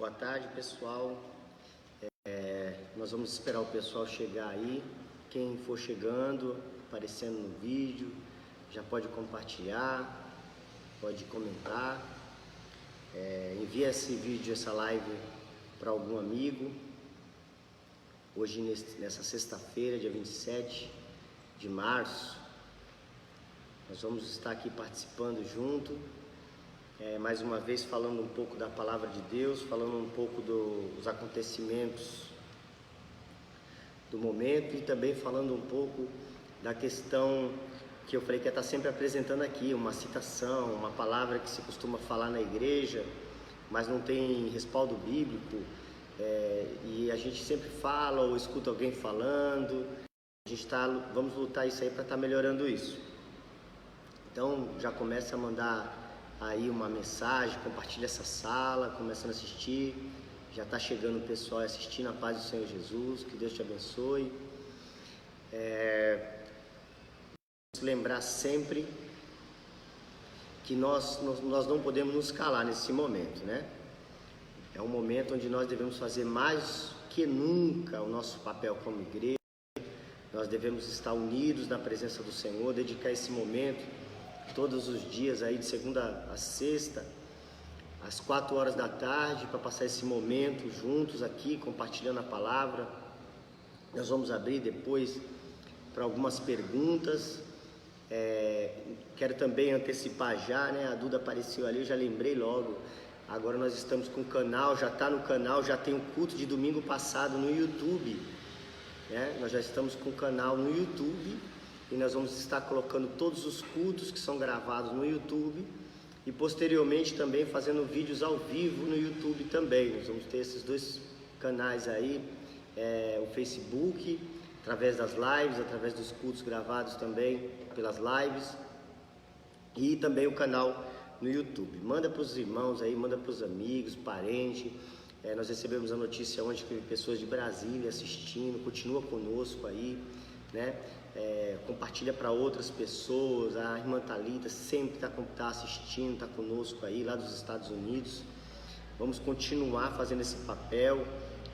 Boa tarde, pessoal. Nós vamos esperar o pessoal chegar aí. Quem for chegando, aparecendo no vídeo, já pode compartilhar, pode comentar. Envia esse vídeo, essa live para algum amigo. Hoje, nessa sexta-feira, dia 27 de março, nós vamos estar aqui participando junto. Mais uma vez falando um pouco da palavra de Deus, falando um pouco dos acontecimentos do momento e também falando um pouco da questão que eu falei que ia estar sempre apresentando aqui, uma citação, uma palavra que se costuma falar na igreja, mas não tem respaldo bíblico, e a gente sempre fala ou escuta alguém falando. Vamos lutar isso aí para estar melhorando isso. Então já começa a mandar aí uma mensagem, compartilha essa sala, começando a assistir. Já está chegando o pessoal assistindo. A paz do Senhor Jesus, que Deus te abençoe. Vamos lembrar sempre que nós não podemos nos calar nesse momento, né? É um momento onde nós devemos fazer mais que nunca o nosso papel como igreja. Nós devemos estar unidos na presença do Senhor, dedicar esse momento todos os dias aí, de segunda a sexta, às 4 horas da tarde, para passar esse momento juntos aqui, compartilhando a palavra. Nós vamos abrir depois para algumas perguntas. Quero também antecipar já, né? A Duda apareceu ali, eu já lembrei logo. Agora nós estamos com o canal, já está no canal, já tem um culto de domingo passado no YouTube, né? Nós já estamos com o canal no YouTube. E nós vamos estar colocando todos os cultos que são gravados no YouTube e posteriormente também fazendo vídeos ao vivo no YouTube também. Nós vamos ter esses dois canais aí, o Facebook, através das lives, através dos cultos gravados também pelas lives, e também o canal no YouTube. Manda para os irmãos aí, manda para os amigos, parentes. Nós recebemos a notícia ontem que pessoas de Brasília assistindo, continua conosco aí, né? Compartilha para outras pessoas. A irmã Thalita sempre está assistindo, está conosco aí, lá dos Estados Unidos. Vamos continuar fazendo esse papel.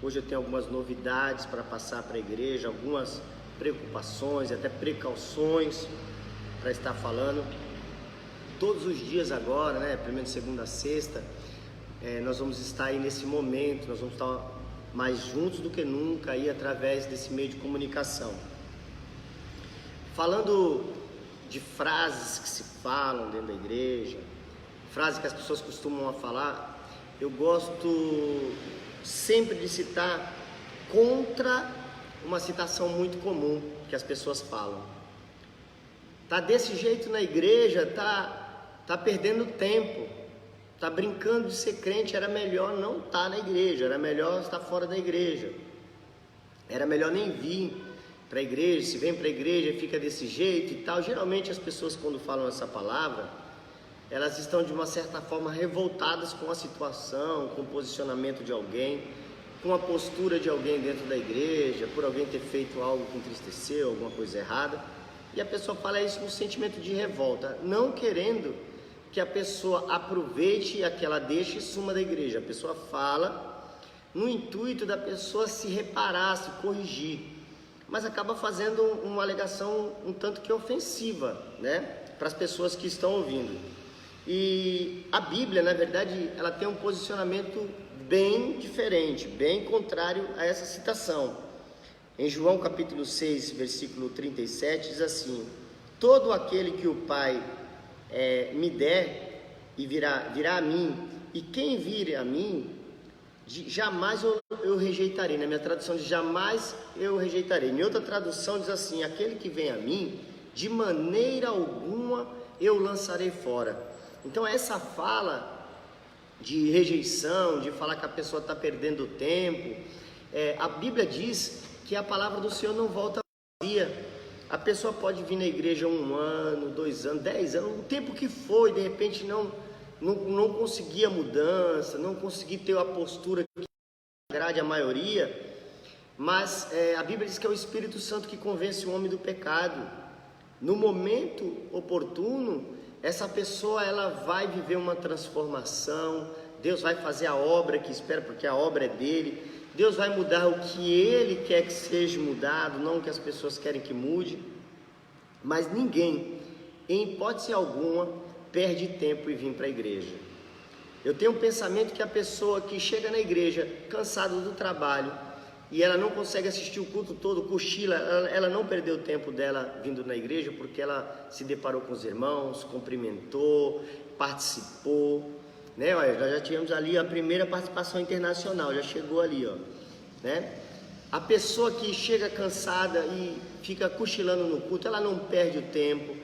Hoje eu tenho algumas novidades para passar para a igreja, algumas preocupações, até precauções para estar falando. Todos os dias agora, né, primeiro, segunda a sexta, nós vamos estar aí nesse momento, nós vamos estar mais juntos do que nunca aí através desse meio de comunicação. Falando de frases que se falam dentro da igreja, frases que as pessoas costumam falar, eu gosto sempre de citar contra uma citação muito comum que as pessoas falam. Tá desse jeito na igreja, tá perdendo tempo, tá brincando de ser crente, era melhor não estar na igreja, era melhor estar fora da igreja, era melhor nem vir para a igreja. Se vem para a igreja fica desse jeito e tal. Geralmente as pessoas, quando falam essa palavra, elas estão de uma certa forma revoltadas com a situação, com o posicionamento de alguém, com a postura de alguém dentro da igreja, por alguém ter feito algo que entristeceu, alguma coisa errada, e a pessoa fala isso no sentimento de revolta, não querendo que a pessoa aproveite e que ela deixe e suma da igreja. A pessoa fala no intuito da pessoa se reparar, se corrigir, mas acaba fazendo uma alegação um tanto que ofensiva, né, para as pessoas que estão ouvindo. E a Bíblia, na verdade, ela tem um posicionamento bem diferente, bem contrário a essa citação. Em João capítulo 6, versículo 37, diz assim: todo aquele que o Pai me der e virá a mim, e quem vir a mim, jamais eu rejeitarei. Na minha tradução diz: jamais eu rejeitarei. Em outra tradução diz assim: aquele que vem a mim, de maneira alguma eu lançarei fora. Então essa fala de rejeição, de falar que a pessoa está perdendo tempo, a Bíblia diz que a palavra do Senhor não volta vazia. A pessoa pode vir na igreja 1 ano, 2 anos, 10 anos, o tempo que for, e de repente não conseguir a mudança, não conseguir ter a postura que agrade a maioria, mas a Bíblia diz que é o Espírito Santo que convence o homem do pecado. No momento oportuno, essa pessoa ela vai viver uma transformação, Deus vai fazer a obra que espera, porque a obra é dele. Deus vai mudar o que ele quer que seja mudado, não o que as pessoas querem que mude. Mas ninguém, em hipótese alguma, perde tempo em vir para a igreja. Eu tenho um pensamento que a pessoa que chega na igreja cansada do trabalho e ela não consegue assistir o culto todo, cochila, ela não perdeu o tempo dela vindo na igreja, porque ela se deparou com os irmãos, cumprimentou, participou, né? Olha, nós já tivemos ali a primeira participação internacional, já chegou ali, ó, né? A pessoa que chega cansada e fica cochilando no culto, ela não perde o tempo.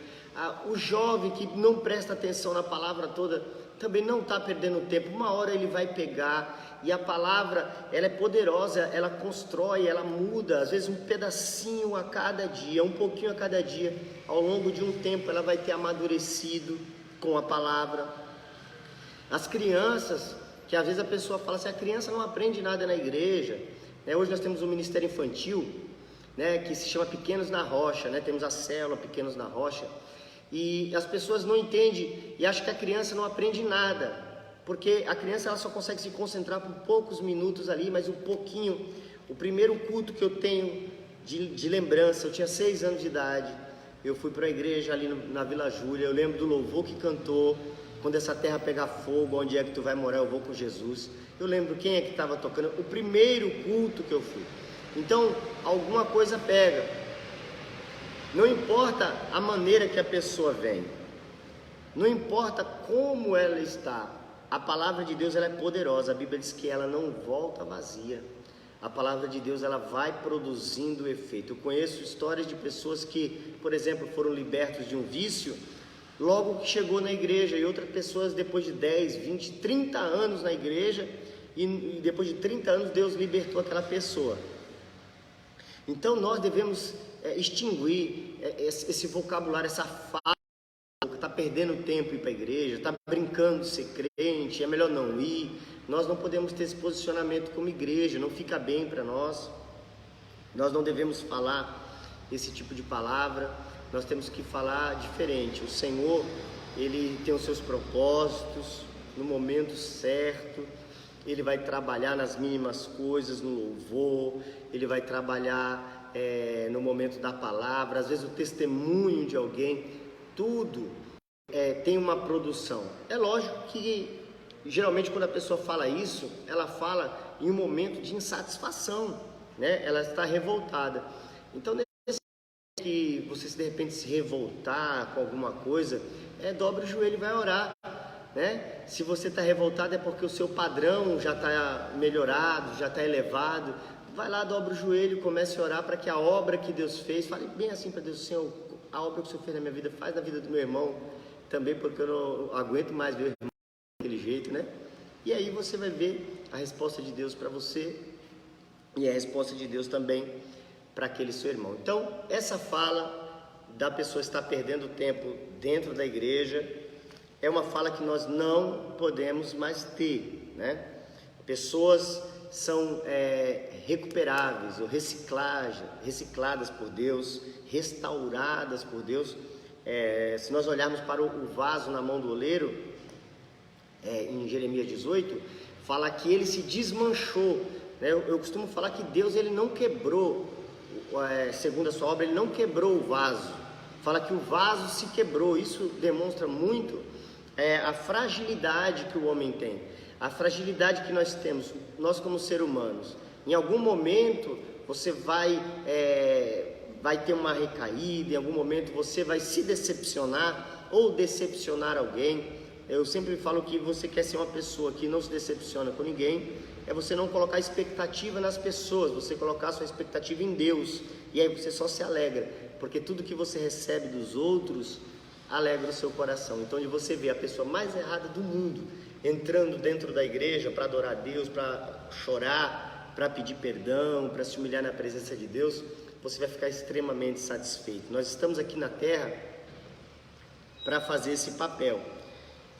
O jovem que não presta atenção na palavra toda, também não está perdendo tempo. Uma hora ele vai pegar, e a palavra, ela é poderosa, ela constrói, ela muda, às vezes um pedacinho a cada dia, um pouquinho a cada dia. Ao longo de um tempo ela vai ter amadurecido com a palavra. As crianças, que às vezes a pessoa fala assim, a criança não aprende nada na igreja, né? Hoje nós temos um ministério infantil, né, que se chama Pequenos na Rocha, né? Temos a célula Pequenos na Rocha, e as pessoas não entendem e acham que a criança não aprende nada, porque a criança ela só consegue se concentrar por poucos minutos ali, mas um pouquinho. O primeiro culto que eu tenho de lembrança, eu tinha 6 anos de idade, eu fui para a igreja ali na Vila Júlia, eu lembro do louvor que cantou, quando essa terra pegar fogo, onde é que tu vai morar, eu vou com Jesus. Eu lembro quem é que estava tocando, o primeiro culto que eu fui. Então, alguma coisa pega. Não importa a maneira que a pessoa vem, não importa como ela está, a palavra de Deus ela é poderosa. A Bíblia diz que ela não volta vazia. A palavra de Deus ela vai produzindo efeito. Eu conheço histórias de pessoas que, por exemplo, foram libertos de um vício logo que chegou na igreja, e outras pessoas depois de 10, 20, 30 anos na igreja, e depois de 30 anos Deus libertou aquela pessoa. Então nós devemos extinguir esse vocabulário, essa fala que está perdendo tempo ir para a igreja, está brincando de ser crente, é melhor não ir. Nós não podemos ter esse posicionamento como igreja, não fica bem para nós. Nós não devemos falar esse tipo de palavra, nós temos que falar diferente. O Senhor, Ele tem os seus propósitos, no momento certo, Ele vai trabalhar nas mínimas coisas, no louvor, Ele vai trabalhar no momento da palavra, às vezes o testemunho de alguém, tudo tem uma produção. É lógico que, geralmente, quando a pessoa fala isso, ela fala em um momento de insatisfação, né? Ela está revoltada. Então, que você de repente se revoltar com alguma coisa, dobre o joelho e vai orar, né? Se você está revoltado é porque o seu padrão já está melhorado, já está elevado. Vai lá, dobra o joelho, comece a orar para que a obra que Deus fez, fale bem assim para Deus: Senhor, a obra que o Senhor fez na minha vida, faz na vida do meu irmão também, porque eu não aguento mais ver o irmão daquele jeito, né? E aí você vai ver a resposta de Deus para você e a resposta de Deus também para aquele seu irmão. Então, essa fala da pessoa estar perdendo tempo dentro da igreja é uma fala que nós não podemos mais ter, né? Pessoas são recuperáveis ou recicladas por Deus, restauradas por Deus. Se nós olharmos para o vaso na mão do oleiro, em Jeremias 18, fala que ele se desmanchou, né? Eu costumo falar que Deus ele não quebrou, segundo a sua obra, ele não quebrou o vaso. Fala que o vaso se quebrou. Isso demonstra muito a fragilidade que o homem tem, a fragilidade que nós temos, nós como seres humanos. Em algum momento você vai ter uma recaída, em algum momento você vai se decepcionar ou decepcionar alguém. Eu sempre falo que você quer ser uma pessoa que não se decepciona com ninguém, é você não colocar expectativa nas pessoas, você colocar sua expectativa em Deus, e aí você só se alegra, porque tudo que você recebe dos outros alegra o seu coração. Então, de você ver a pessoa mais errada do mundo entrando dentro da igreja para adorar a Deus, para chorar, para pedir perdão, para se humilhar na presença de Deus, você vai ficar extremamente satisfeito. Nós estamos aqui na terra para fazer esse papel.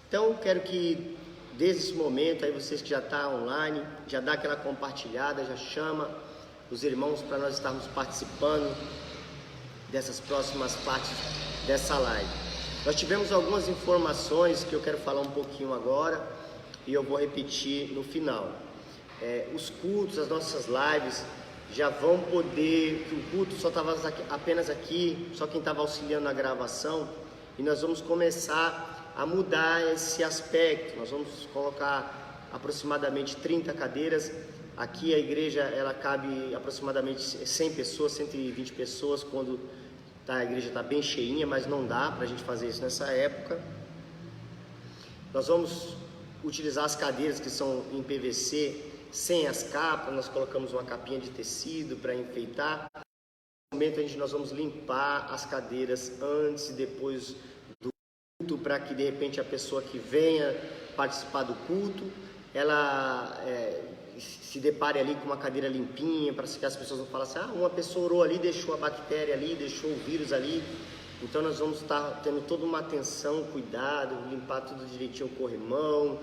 Então, quero que desde esse momento, aí vocês que já estão online, já dá aquela compartilhada, já chama os irmãos para nós estarmos participando dessas próximas partes dessa live. Nós tivemos algumas informações que eu quero falar um pouquinho agora. e eu vou repetir no final. Os cultos, as nossas lives já vão poder, que o culto só estava apenas aqui, só quem estava auxiliando na gravação, e nós vamos começar a mudar esse aspecto. Nós vamos colocar aproximadamente 30 cadeiras. Aqui a igreja, ela cabe aproximadamente 100 pessoas, 120 pessoas, quando a igreja está bem cheinha, mas não dá para a gente fazer isso nessa época. Nós vamos utilizar as cadeiras que são em PVC, sem as capas. Nós colocamos uma capinha de tecido para enfeitar. No momento nós vamos limpar as cadeiras antes e depois do culto, para que de repente a pessoa que venha participar do culto, ela se depare ali com uma cadeira limpinha, para que as pessoas não falem assim, uma pessoa orou ali, deixou a bactéria ali, deixou o vírus ali. Então nós vamos estar tendo toda uma atenção, cuidado, limpar tudo direitinho, o corrimão,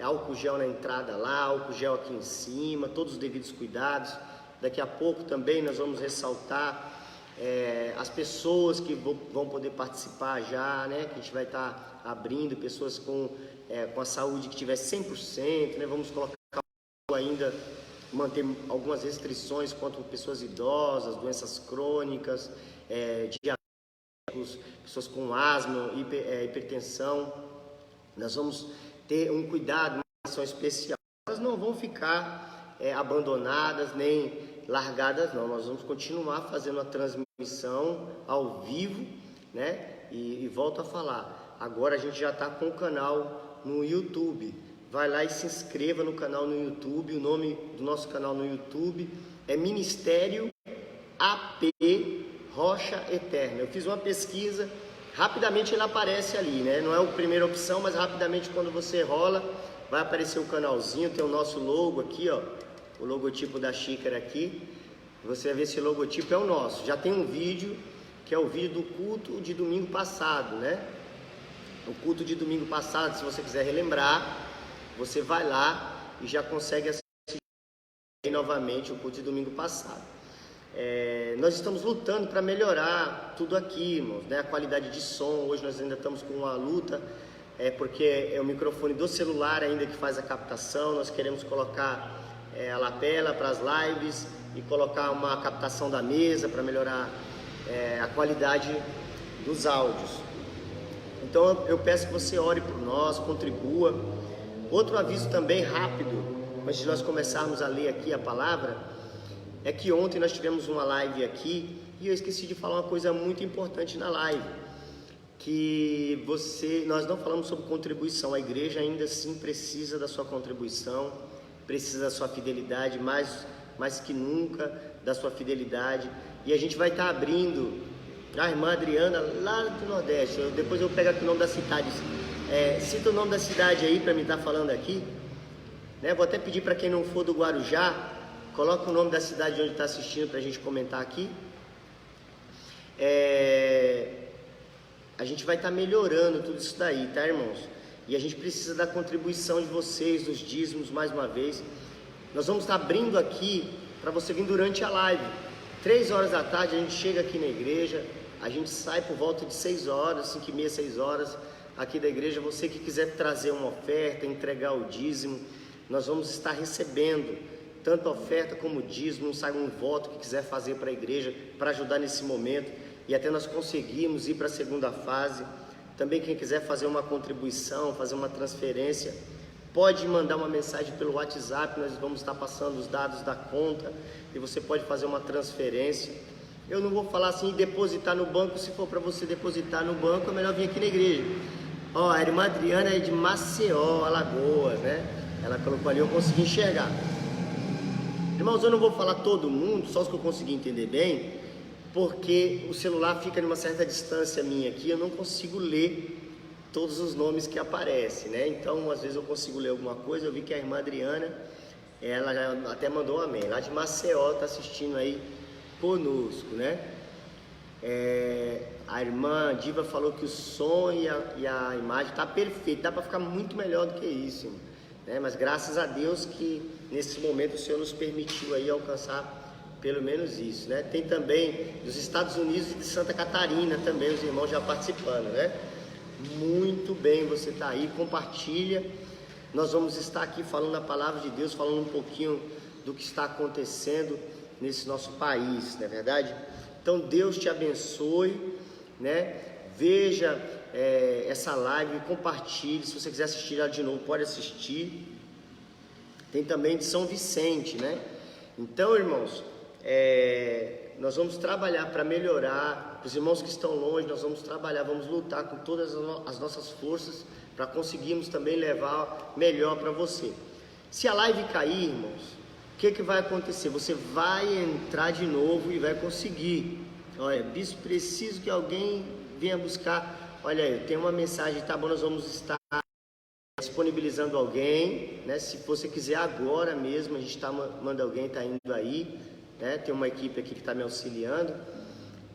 álcool gel na entrada lá, álcool gel aqui em cima, todos os devidos cuidados. Daqui a pouco também nós vamos ressaltar as pessoas que vão poder participar já, né? Que a gente vai estar abrindo, pessoas com a saúde que tiver 100%, né? Vamos colocar ainda, manter algumas restrições quanto a pessoas idosas, doenças crônicas, diabéticos, pessoas com asma, hipertensão. Nós vamos ter um cuidado, uma ação especial. Elas não vão ficar abandonadas nem largadas, não. Nós vamos continuar fazendo a transmissão ao vivo, né? E volto a falar, agora a gente já está com o canal no YouTube. Vai lá e se inscreva no canal no YouTube. O nome do nosso canal no YouTube é Ministério AP Rocha Eterna. Eu fiz uma pesquisa, rapidamente ele aparece ali, né? Não é a primeira opção, mas rapidamente quando você rola, vai aparecer o canalzinho, tem o nosso logo aqui, ó, o logotipo da xícara aqui. Você vai ver esse logotipo é o nosso. Já tem um vídeo, que é o vídeo do culto de domingo passado, né? O culto de domingo passado, se você quiser relembrar, você vai lá e já consegue assistir novamente o culto de domingo passado. Nós estamos lutando para melhorar tudo aqui, irmãos, né? A qualidade de som. Hoje nós ainda estamos com uma luta, porque é o microfone do celular ainda que faz a captação. Nós queremos colocar a lapela para as lives e colocar uma captação da mesa para melhorar a qualidade dos áudios. Então eu peço que você ore por nós, contribua. Outro aviso também rápido, antes de nós começarmos a ler aqui a palavra, é que ontem nós tivemos uma live aqui e eu esqueci de falar uma coisa muito importante na live, que nós não falamos sobre contribuição. A igreja ainda assim precisa da sua contribuição, precisa da sua fidelidade, mais que nunca da sua fidelidade. E a gente vai estar abrindo a irmã Adriana lá do Nordeste. Depois eu pego aqui o nome da cidade. Cita o nome da cidade aí para mim estar falando aqui, né? Vou até pedir para quem não for do Guarujá, coloca o nome da cidade onde está assistindo para a gente comentar aqui. A gente vai estar melhorando tudo isso daí, tá, irmãos? E a gente precisa da contribuição de vocês, dos dízimos, mais uma vez. Nós vamos estar abrindo aqui para você vir durante a live. 3 horas da tarde a gente chega aqui na igreja, a gente sai por volta de 6 horas, 5h30, 6 horas aqui da igreja. Você que quiser trazer uma oferta, entregar o dízimo, nós vamos estar recebendo tanto a oferta como o dízimo, sai um voto que quiser fazer para a igreja, para ajudar nesse momento, e até nós conseguirmos ir para a segunda fase. Também quem quiser fazer uma contribuição, fazer uma transferência, pode mandar uma mensagem pelo WhatsApp, nós vamos estar passando os dados da conta, e você pode fazer uma transferência. Eu não vou falar assim, depositar no banco. Se for para você depositar no banco, é melhor vir aqui na igreja. A irmã Adriana é de Maceió, Alagoas, né? Ela colocou ali, eu consegui enxergar. Irmãos, eu não vou falar todo mundo, só os que eu consegui entender bem, porque o celular fica numa certa distância minha aqui, eu não consigo ler todos os nomes que aparecem, né? Então, às vezes eu consigo ler alguma coisa. Eu vi que a irmã Adriana, ela já até mandou um amém, lá de Maceió, está assistindo aí conosco, né? A irmã Diva falou que o som e a imagem está perfeito, dá para ficar muito melhor do que isso, né? Mas graças a Deus que nesse momento o Senhor nos permitiu aí alcançar pelo menos isso, né? Tem também dos Estados Unidos e de Santa Catarina também os irmãos já participando, né? Muito bem, você está aí, compartilha nós vamos estar aqui falando a palavra de Deus, falando um pouquinho do que está acontecendo nesse nosso país, não é verdade? Então Deus te abençoe, né? Veja essa live, compartilhe. Se você quiser assistir ela de novo, pode assistir. Tem também de São Vicente, né? Então, irmãos, nós vamos trabalhar para melhorar. Os irmãos que estão longe, nós vamos trabalhar, vamos lutar com todas as nossas forças para conseguirmos também levar melhor para você. Se a live cair, irmãos, o que vai acontecer? Você vai entrar de novo e vai conseguir. Olha, bispo, preciso que alguém venha buscar. Olha, eu tenho uma mensagem, tá bom, nós vamos estar disponibilizando alguém, né? Se você quiser agora mesmo, a gente manda alguém, tá indo aí, né? Tem uma equipe aqui que está me auxiliando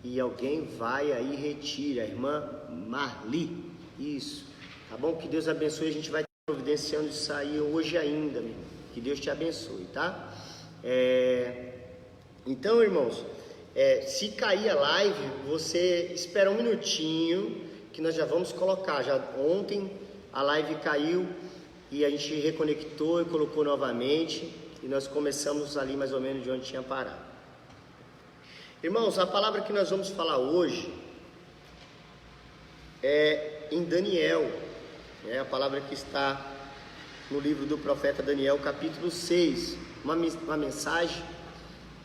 e alguém vai aí, retira, a irmã Marli, isso, tá bom? Que Deus abençoe, a gente vai providenciando isso aí hoje ainda, meu. Que Deus te abençoe, tá? Então, irmãos, se cair a live, você espera um minutinho, que nós já vamos colocar. Já ontem a live caiu e a gente reconectou e colocou novamente, e nós começamos ali mais ou menos de onde tinha parado. Irmãos, a palavra que nós vamos falar hoje é em Daniel, a palavra que está no livro do profeta Daniel, capítulo 6, uma mensagem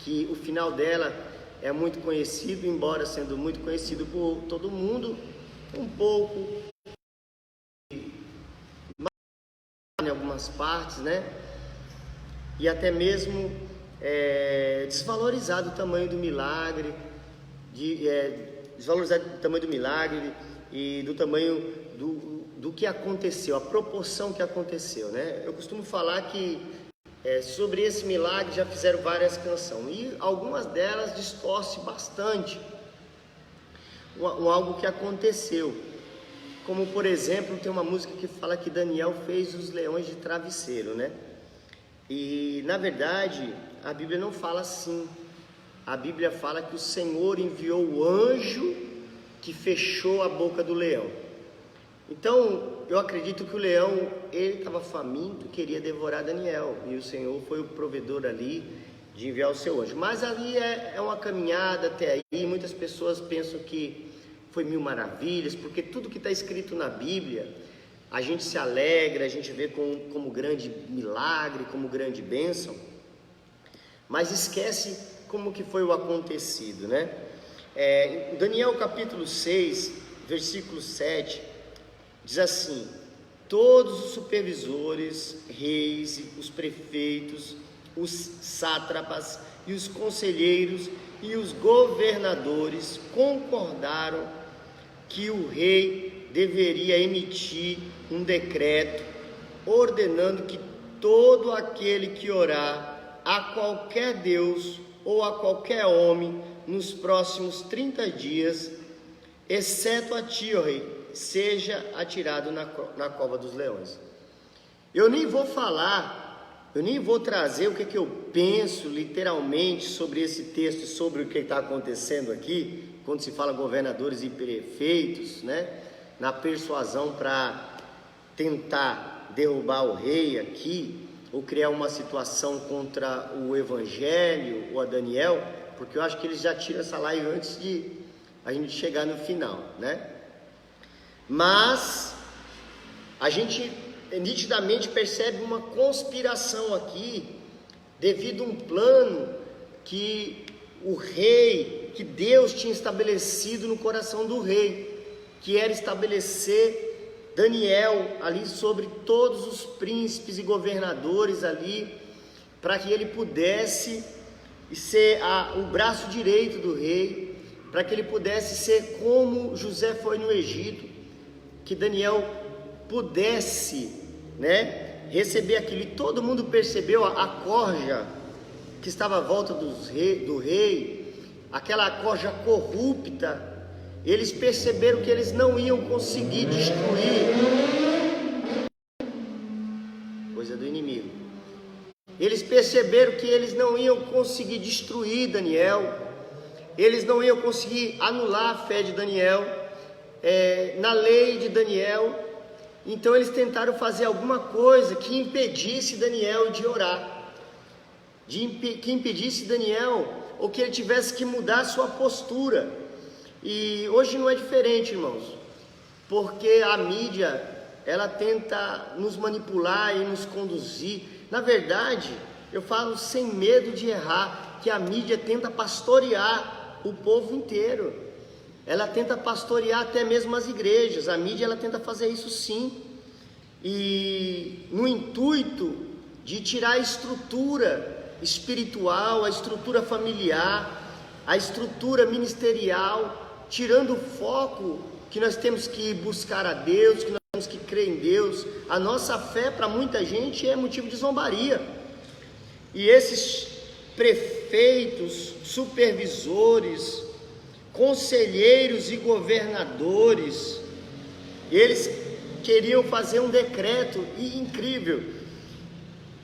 que o final dela é muito conhecido, embora sendo muito conhecido por todo mundo, um pouco em algumas partes, né? E até mesmo desvalorizado o tamanho do milagre, desvalorizado o tamanho do milagre e do tamanho do que aconteceu, a proporção que aconteceu, né? Eu costumo falar que sobre esse milagre já fizeram várias canções e algumas delas distorcem bastante algo que aconteceu, como por exemplo tem uma música que fala que Daniel fez os leões de travesseiro, né? E na verdade a Bíblia não fala assim. A Bíblia fala que o Senhor enviou o anjo que fechou a boca do leão. Então eu acredito que o leão, ele estava faminto, queria devorar Daniel, e o Senhor foi o provedor ali de enviar o seu anjo. Mas ali é uma caminhada até aí. Muitas pessoas pensam que foi mil maravilhas, porque tudo que está escrito na Bíblia a gente se alegra, a gente vê como grande milagre, como grande bênção, mas esquece como que foi o acontecido, né? Daniel capítulo 6, versículo 7, diz assim: todos os supervisores, reis, os prefeitos, os sátrapas e os conselheiros e os governadores concordaram que o rei deveria emitir um decreto ordenando que todo aquele que orar a qualquer Deus ou a qualquer homem nos próximos 30 dias, exceto a ti, ó rei, seja atirado na cova dos leões. Eu nem vou falar, eu nem vou trazer o que eu penso literalmente sobre esse texto, sobre o que está acontecendo aqui, quando se fala governadores e prefeitos, né? Na persuasão para tentar derrubar o rei aqui, ou criar uma situação contra o evangelho ou a Daniel, porque eu acho que eles já tiram essa live antes de a gente chegar no final, né? Mas a gente nitidamente percebe uma conspiração aqui, devido a um plano que o rei, que Deus tinha estabelecido no coração do rei, que era estabelecer Daniel ali sobre todos os príncipes e governadores ali, para que ele pudesse ser o braço direito do rei, para que ele pudesse ser como José foi no Egito, que Daniel pudesse, né, receber aquilo. E todo mundo percebeu a corja que estava à volta do rei, aquela corja corrupta. Eles perceberam que eles não iam conseguir destruir, coisa do inimigo. Eles perceberam que eles não iam conseguir destruir Daniel, eles não iam conseguir anular a fé de Daniel, na lei de Daniel, Então eles tentaram fazer alguma coisa que impedisse Daniel de orar, que impedisse Daniel, ou que ele tivesse que mudar a sua postura. E hoje não é diferente, irmãos, porque a mídia, ela tenta nos manipular e nos conduzir. Na verdade, eu falo sem medo de errar, que a mídia tenta pastorear o povo inteiro. Ela tenta pastorear até mesmo as igrejas. A mídia, ela tenta fazer isso sim, e no intuito de tirar a estrutura espiritual, a estrutura familiar, a estrutura ministerial, tirando o foco que nós temos que buscar a Deus, que nós temos que crer em Deus. A nossa fé, para muita gente, é motivo de zombaria. E esses prefeitos, supervisores, conselheiros e governadores, eles queriam fazer um decreto, e incrível,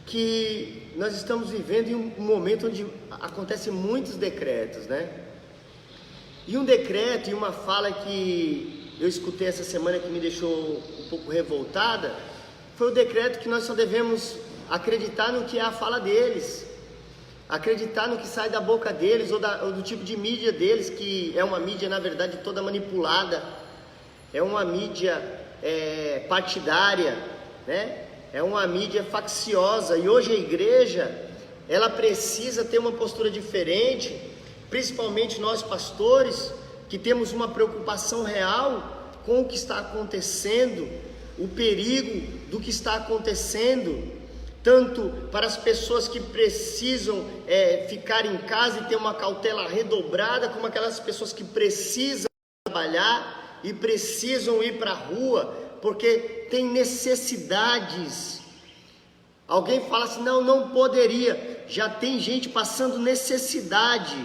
que nós estamos vivendo em um momento onde acontecem muitos decretos, né? E um decreto e uma fala que eu escutei essa semana que me deixou um pouco revoltada, foi o decreto que nós só devemos acreditar no que é a fala deles, acreditar no que sai da boca deles, ou do tipo de mídia deles, que é uma mídia, na verdade, toda manipulada, é uma mídia partidária, né? É uma mídia facciosa. E hoje a igreja, ela precisa ter uma postura diferente, principalmente nós pastores, que temos uma preocupação real com o que está acontecendo, o perigo do que está acontecendo, tanto para as pessoas que precisam ficar em casa e ter uma cautela redobrada, como aquelas pessoas que precisam trabalhar e precisam ir para a rua, porque tem necessidades. Alguém fala assim, não poderia. Já tem gente passando necessidade,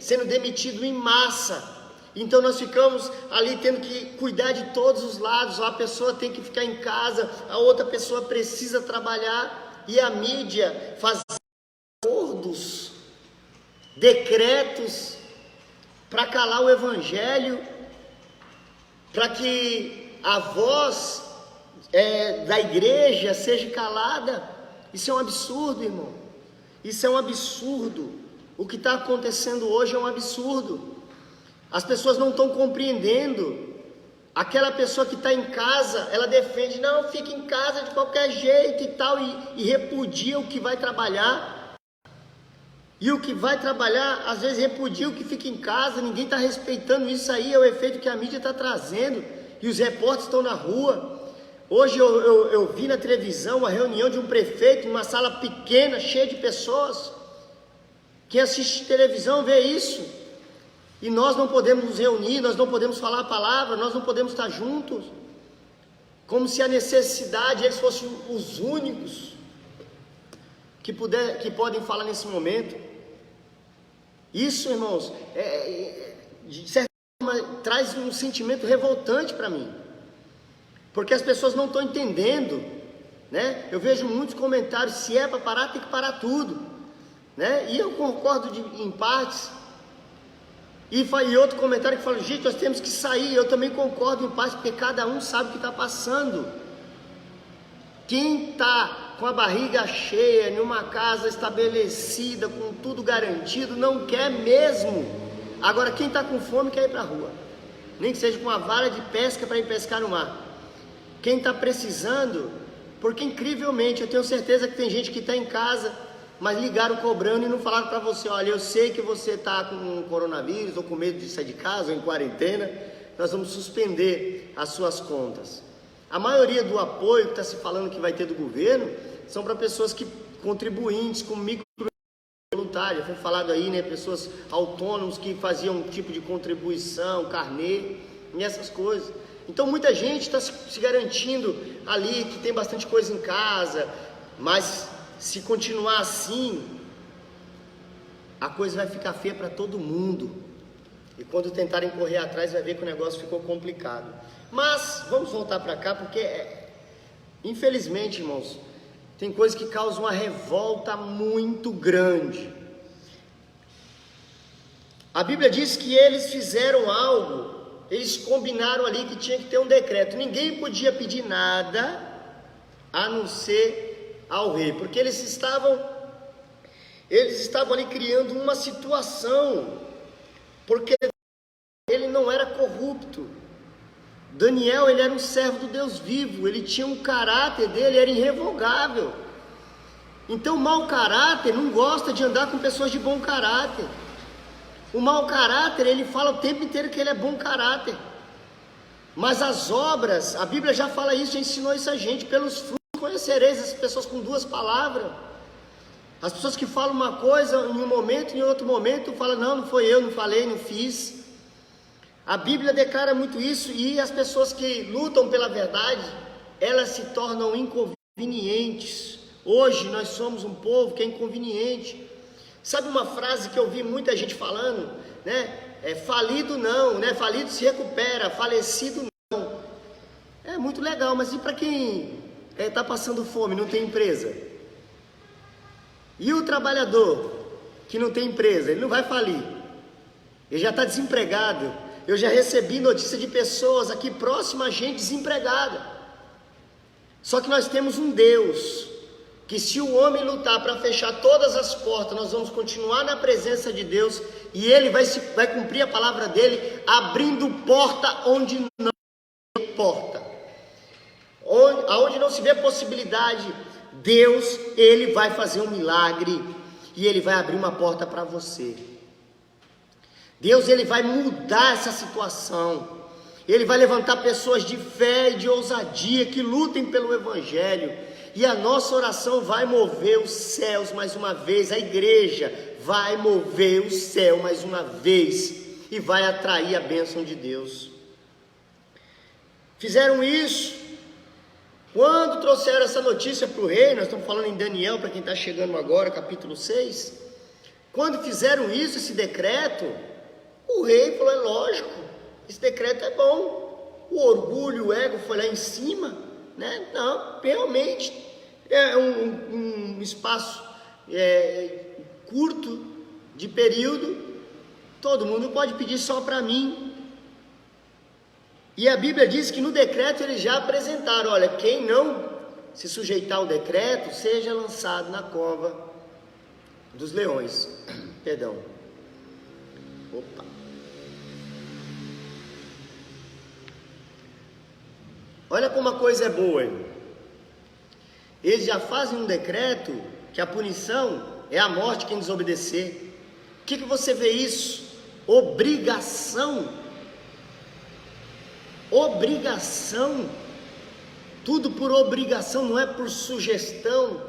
sendo demitido em massa. Então nós ficamos ali tendo que cuidar de todos os lados. A pessoa tem que ficar em casa, a outra pessoa precisa trabalhar, e a mídia faz acordos, decretos para calar o evangelho, para que a voz da igreja seja calada. Isso é um absurdo, irmão. Isso é um absurdo. O que está acontecendo hoje é um absurdo. As pessoas não estão compreendendo. Aquela pessoa que está em casa, ela defende, não, fica em casa de qualquer jeito e tal, e repudia o que vai trabalhar. E o que vai trabalhar, às vezes repudia o que fica em casa. Ninguém está respeitando isso. Aí é o efeito que a mídia está trazendo, e os repórteres estão na rua. Hoje eu vi na televisão uma reunião de um prefeito, numa sala pequena, cheia de pessoas. Quem assiste televisão vê isso. E nós não podemos nos reunir, nós não podemos falar a palavra, nós não podemos estar juntos, como se a necessidade, eles fossem os únicos que podem falar nesse momento. Isso, irmãos, de certa forma, traz um sentimento revoltante para mim, porque as pessoas não estão entendendo, né? Eu vejo muitos comentários, se é para parar, tem que parar tudo, né? E eu concordo em partes. E outro comentário que fala, gente, nós temos que sair. Eu também concordo em parte, porque cada um sabe o que está passando. Quem está com a barriga cheia, em uma casa estabelecida, com tudo garantido, não quer mesmo. Agora, quem está com fome quer ir para a rua, nem que seja com uma vara de pesca para ir pescar no mar. Quem está precisando, porque incrivelmente, eu tenho certeza que tem gente que está em casa, mas ligaram cobrando e não falaram para você, olha, eu sei que você está com coronavírus ou com medo de sair de casa ou em quarentena, nós vamos suspender as suas contas. A maioria do apoio que está se falando que vai ter do governo são para pessoas que contribuintes com micro voluntária. Foi falado aí, né, pessoas autônomos que faziam um tipo de contribuição, carnê e essas coisas. Então muita gente está se garantindo ali, que tem bastante coisa em casa, mas se continuar assim, a coisa vai ficar feia para todo mundo. E quando tentarem correr atrás, vai ver que o negócio ficou complicado. Mas vamos voltar para cá, porque infelizmente, irmãos, tem coisas que causam uma revolta muito grande. A Bíblia diz que eles fizeram algo eles combinaram ali que tinha que ter um decreto. Ninguém podia pedir nada a não ser ao rei, porque eles estavam ali criando uma situação, porque ele não era corrupto. Daniel, ele era um servo do Deus vivo, ele tinha um caráter dele, era irrevogável. Então o mau caráter não gosta de andar com pessoas de bom caráter. O mau caráter, ele fala o tempo inteiro que ele é bom caráter. Mas as obras, a Bíblia já fala isso, já ensinou isso a gente. Pelos frutos conhecereis as pessoas com duas palavras. As pessoas que falam uma coisa em um momento, em outro momento falam, não foi eu, não falei, não fiz. A Bíblia declara muito isso, e as pessoas que lutam pela verdade, elas se tornam inconvenientes. Hoje nós somos um povo que é inconveniente. Sabe uma frase que eu vi muita gente falando, né? Falido não, né? Falido se recupera, falecido não. É muito legal, mas e para quem está passando fome, não tem empresa? E o trabalhador que não tem empresa, ele não vai falir, ele já está desempregado. Eu já recebi notícia de pessoas aqui próximas a gente desempregada. Só que nós temos um Deus que, se o homem lutar para fechar todas as portas, nós vamos continuar na presença de Deus, e Ele vai cumprir a palavra dele, abrindo porta onde não tem porta, aonde não se vê possibilidade. Deus, Ele vai fazer um milagre, e Ele vai abrir uma porta para você. Deus, Ele vai mudar essa situação. Ele vai levantar pessoas de fé e de ousadia que lutem pelo Evangelho. E a nossa oração vai mover os céus mais uma vez. A igreja vai mover o céu mais uma vez e vai atrair a bênção de Deus. Fizeram isso. Quando trouxeram essa notícia para o rei, nós estamos falando em Daniel, para quem está chegando agora, capítulo 6. Quando fizeram isso, esse decreto, o rei falou, é lógico, esse decreto é bom. O orgulho, o ego foi lá em cima, né? Não, realmente é um espaço curto de período, todo mundo pode pedir só para mim. E a Bíblia diz que no decreto eles já apresentaram, olha, quem não se sujeitar ao decreto, seja lançado na cova dos leões. Perdão. Opa. Olha como a coisa é boa, irmão. Eles já fazem um decreto que a punição é a morte quem desobedecer. O que você vê isso? Obrigação. Obrigação. Tudo por obrigação, não é por sugestão.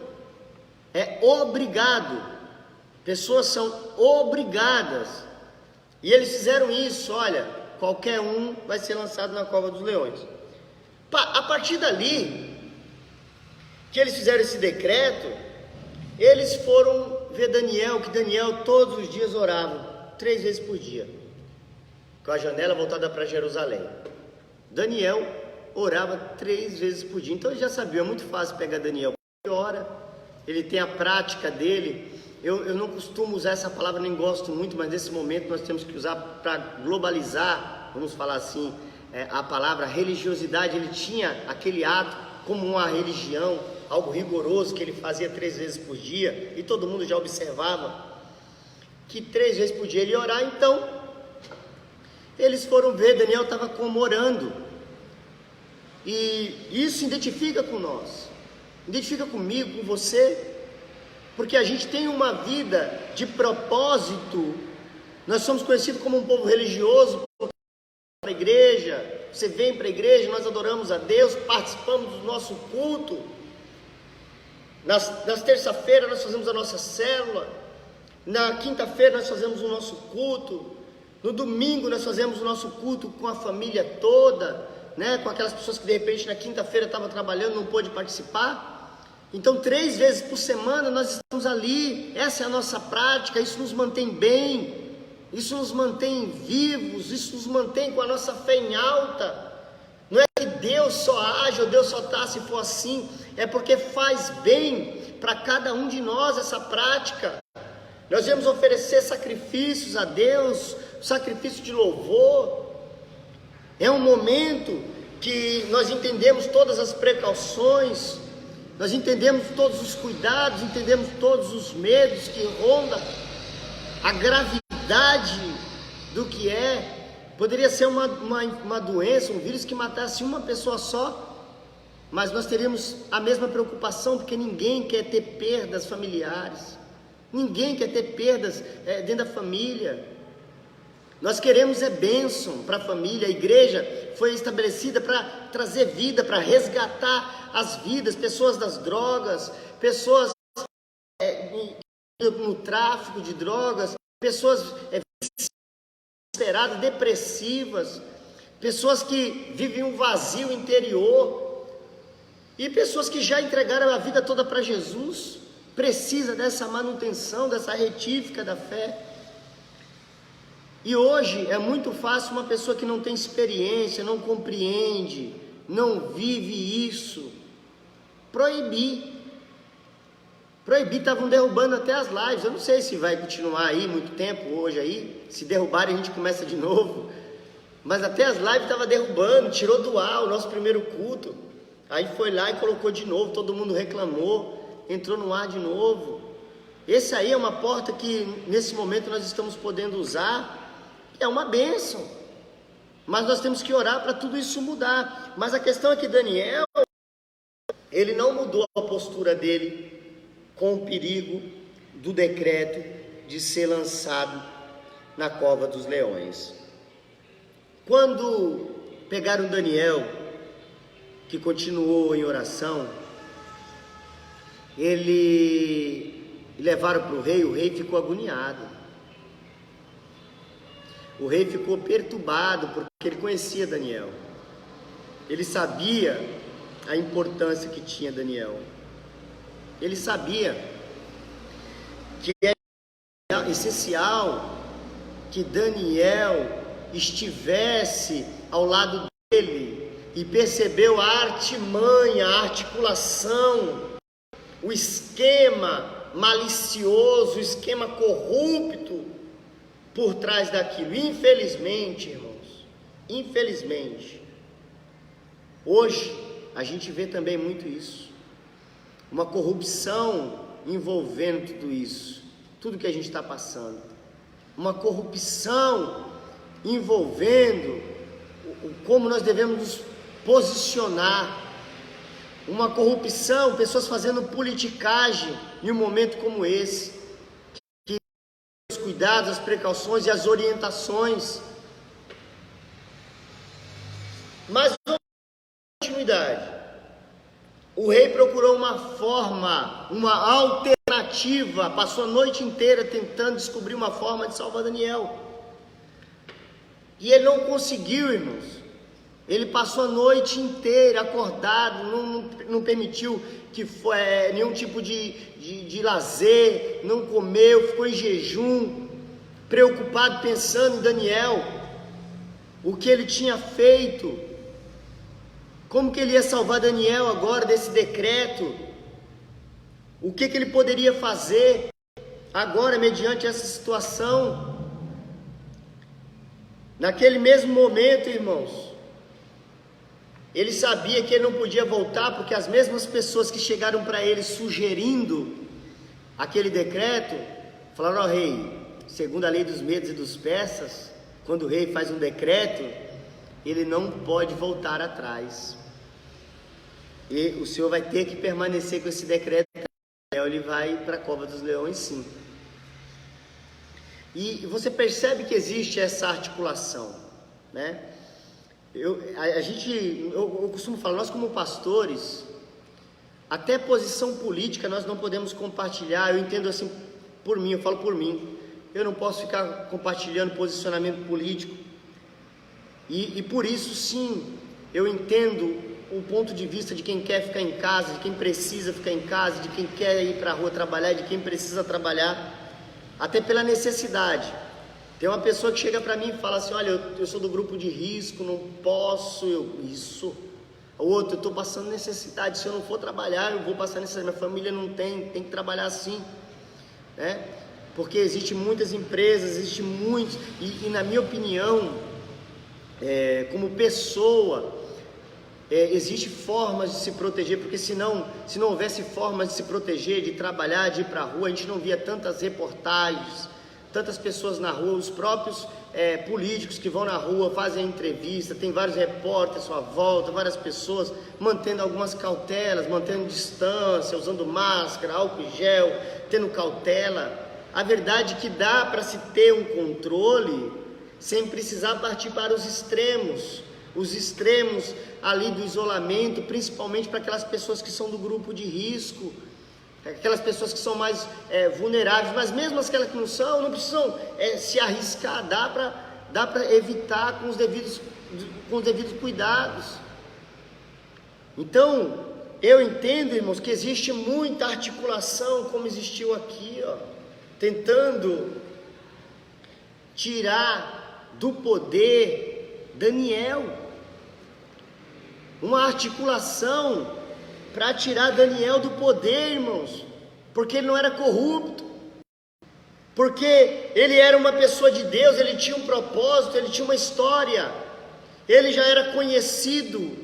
É obrigado. Pessoas são obrigadas. E eles fizeram isso, olha, qualquer um vai ser lançado na cova dos leões. A partir dali, que eles fizeram esse decreto, eles foram ver Daniel, que Daniel todos os dias orava, 3 vezes por dia, com a janela voltada para Jerusalém. Daniel orava 3 vezes por dia, então ele já sabia, é muito fácil pegar Daniel, ele ora, ele tem a prática dele. Eu não costumo usar essa palavra, nem gosto muito, mas nesse momento nós temos que usar para globalizar, vamos falar assim, a palavra religiosidade. Ele tinha aquele ato como uma religião, algo rigoroso que ele fazia 3 vezes por dia, e todo mundo já observava que 3 vezes por dia ele ia orar. Então eles foram ver, Daniel estava comemorando, e isso identifica com nós, identifica comigo, com você, porque a gente tem uma vida de propósito. Nós somos conhecidos como um povo religioso, para a igreja, você vem para a igreja, nós adoramos a Deus, participamos do nosso culto, nas terça-feiras nós fazemos a nossa célula, na quinta-feira nós fazemos o nosso culto, no domingo nós fazemos o nosso culto com a família toda, né? Com aquelas pessoas que de repente na quinta-feira estavam trabalhando, não pôde participar. Então 3 vezes por semana nós estamos ali, essa é a nossa prática, isso nos mantém bem, isso nos mantém vivos, isso nos mantém com a nossa fé em alta. Não é que Deus só age ou Deus só está se for assim, é porque faz bem para cada um de nós essa prática. Nós vamos oferecer sacrifícios a Deus, sacrifício de louvor. É um momento que nós entendemos todas as precauções, nós entendemos todos os cuidados, entendemos todos os medos que rondam, a gravidade do que é. Poderia ser uma doença, um vírus que matasse uma pessoa só, mas nós teríamos a mesma preocupação, porque ninguém quer ter perdas familiares, ninguém quer ter perdas dentro da família. Nós queremos bênção para a família. A igreja foi estabelecida para trazer vida, para resgatar as vidas, pessoas das drogas, pessoas no tráfico de drogas, pessoas desesperadas, depressivas, pessoas que vivem um vazio interior e pessoas que já entregaram a vida toda para Jesus. Precisa dessa manutenção, dessa retífica da fé. E hoje é muito fácil uma pessoa que não tem experiência, não compreende, não vive isso, proibir. Estavam derrubando até as lives. Eu não sei se vai continuar aí muito tempo hoje aí. Se derrubarem a gente começa de novo. Mas até as lives estava derrubando, tirou do ar o nosso primeiro culto. Aí foi lá e colocou de novo, todo mundo reclamou, entrou no ar de novo. Esse aí é uma porta que nesse momento nós estamos podendo usar. É uma bênção, mas nós temos que orar para tudo isso mudar. Mas a questão é que Daniel, ele não mudou a postura dele com o perigo do decreto de ser lançado na cova dos leões. Quando pegaram Daniel, que continuou em oração, levaram para o rei ficou agoniado. O rei ficou perturbado, porque ele conhecia Daniel. Ele sabia a importância que tinha Daniel. Ele sabia que era essencial que Daniel estivesse ao lado dele e percebeu a artimanha, a articulação, o esquema malicioso, o esquema corrupto por trás daquilo. Infelizmente, irmãos, hoje a gente vê também muito isso, uma corrupção envolvendo tudo isso, tudo que a gente está passando, uma corrupção envolvendo como nós devemos nos posicionar, uma corrupção, pessoas fazendo politicagem em um momento como esse, que os cuidados, as precauções e as orientações. Mas continuidade. O rei procurou uma forma, uma alternativa, passou a noite inteira tentando descobrir uma forma de salvar Daniel. E ele não conseguiu, irmãos. Ele passou a noite inteira acordado, não permitiu que nenhum tipo de lazer, não comeu, ficou em jejum, preocupado, pensando em Daniel, o que ele tinha feito, como que ele ia salvar Daniel agora desse decreto, o que ele poderia fazer agora mediante essa situação. Naquele mesmo momento, irmãos, ele sabia que ele não podia voltar, porque as mesmas pessoas que chegaram para ele sugerindo aquele decreto, falaram ao rei, segundo a lei dos medos e dos persas, quando o rei faz um decreto, ele não pode voltar atrás. E o Senhor vai ter que permanecer com esse decreto, ele vai para a cova dos leões, sim. E você percebe que existe essa articulação, né? Eu costumo falar, nós como pastores, até posição política nós não podemos compartilhar. Eu entendo assim por mim, eu falo por mim, eu não posso ficar compartilhando posicionamento político, e por isso sim, eu entendo o ponto de vista de quem quer ficar em casa, de quem precisa ficar em casa, de quem quer ir para a rua trabalhar, de quem precisa trabalhar, até pela necessidade. Tem uma pessoa que chega para mim e fala assim, olha, eu sou do grupo de risco, não posso, isso. O outro, eu estou passando necessidade, se eu não for trabalhar, eu vou passar necessidade, minha família não tem que trabalhar assim, né? Porque existem muitas empresas, existem muitos, e na minha opinião, como pessoa, existe formas de se proteger, porque se não houvesse formas de se proteger, de trabalhar, de ir para a rua, a gente não via tantas reportagens, tantas pessoas na rua, os próprios políticos que vão na rua, fazem entrevista, tem vários repórteres à sua volta, várias pessoas mantendo algumas cautelas, mantendo distância, usando máscara, álcool em gel, tendo cautela. A verdade é que dá para se ter um controle sem precisar partir para os extremos ali do isolamento, principalmente para aquelas pessoas que são do grupo de risco, aquelas pessoas que são mais vulneráveis, mas mesmo aquelas que não são, não precisam se arriscar, dá para evitar com os devidos cuidados. Então, eu entendo, irmãos, que existe muita articulação, como existiu aqui, tentando tirar do poder Daniel, uma articulação para tirar Daniel do poder, irmãos, porque ele não era corrupto, porque ele era uma pessoa de Deus, ele tinha um propósito, ele tinha uma história, ele já era conhecido,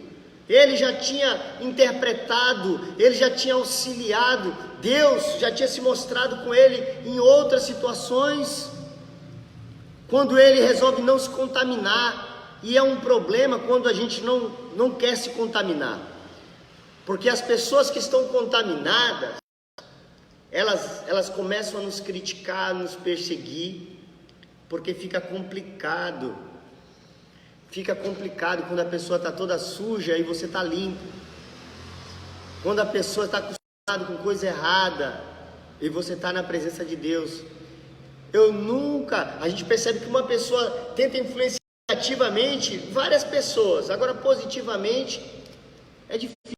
ele já tinha interpretado, ele já tinha auxiliado, Deus já tinha se mostrado com ele em outras situações, quando ele resolve não se contaminar. E é um problema quando a gente não quer se contaminar, porque as pessoas que estão contaminadas, elas começam a nos criticar, a nos perseguir, porque fica complicado quando a pessoa está toda suja e você está limpo, quando a pessoa está acostumada com coisa errada e você está na presença de Deus. A gente percebe que uma pessoa tenta influenciar negativamente várias pessoas, agora positivamente é difícil.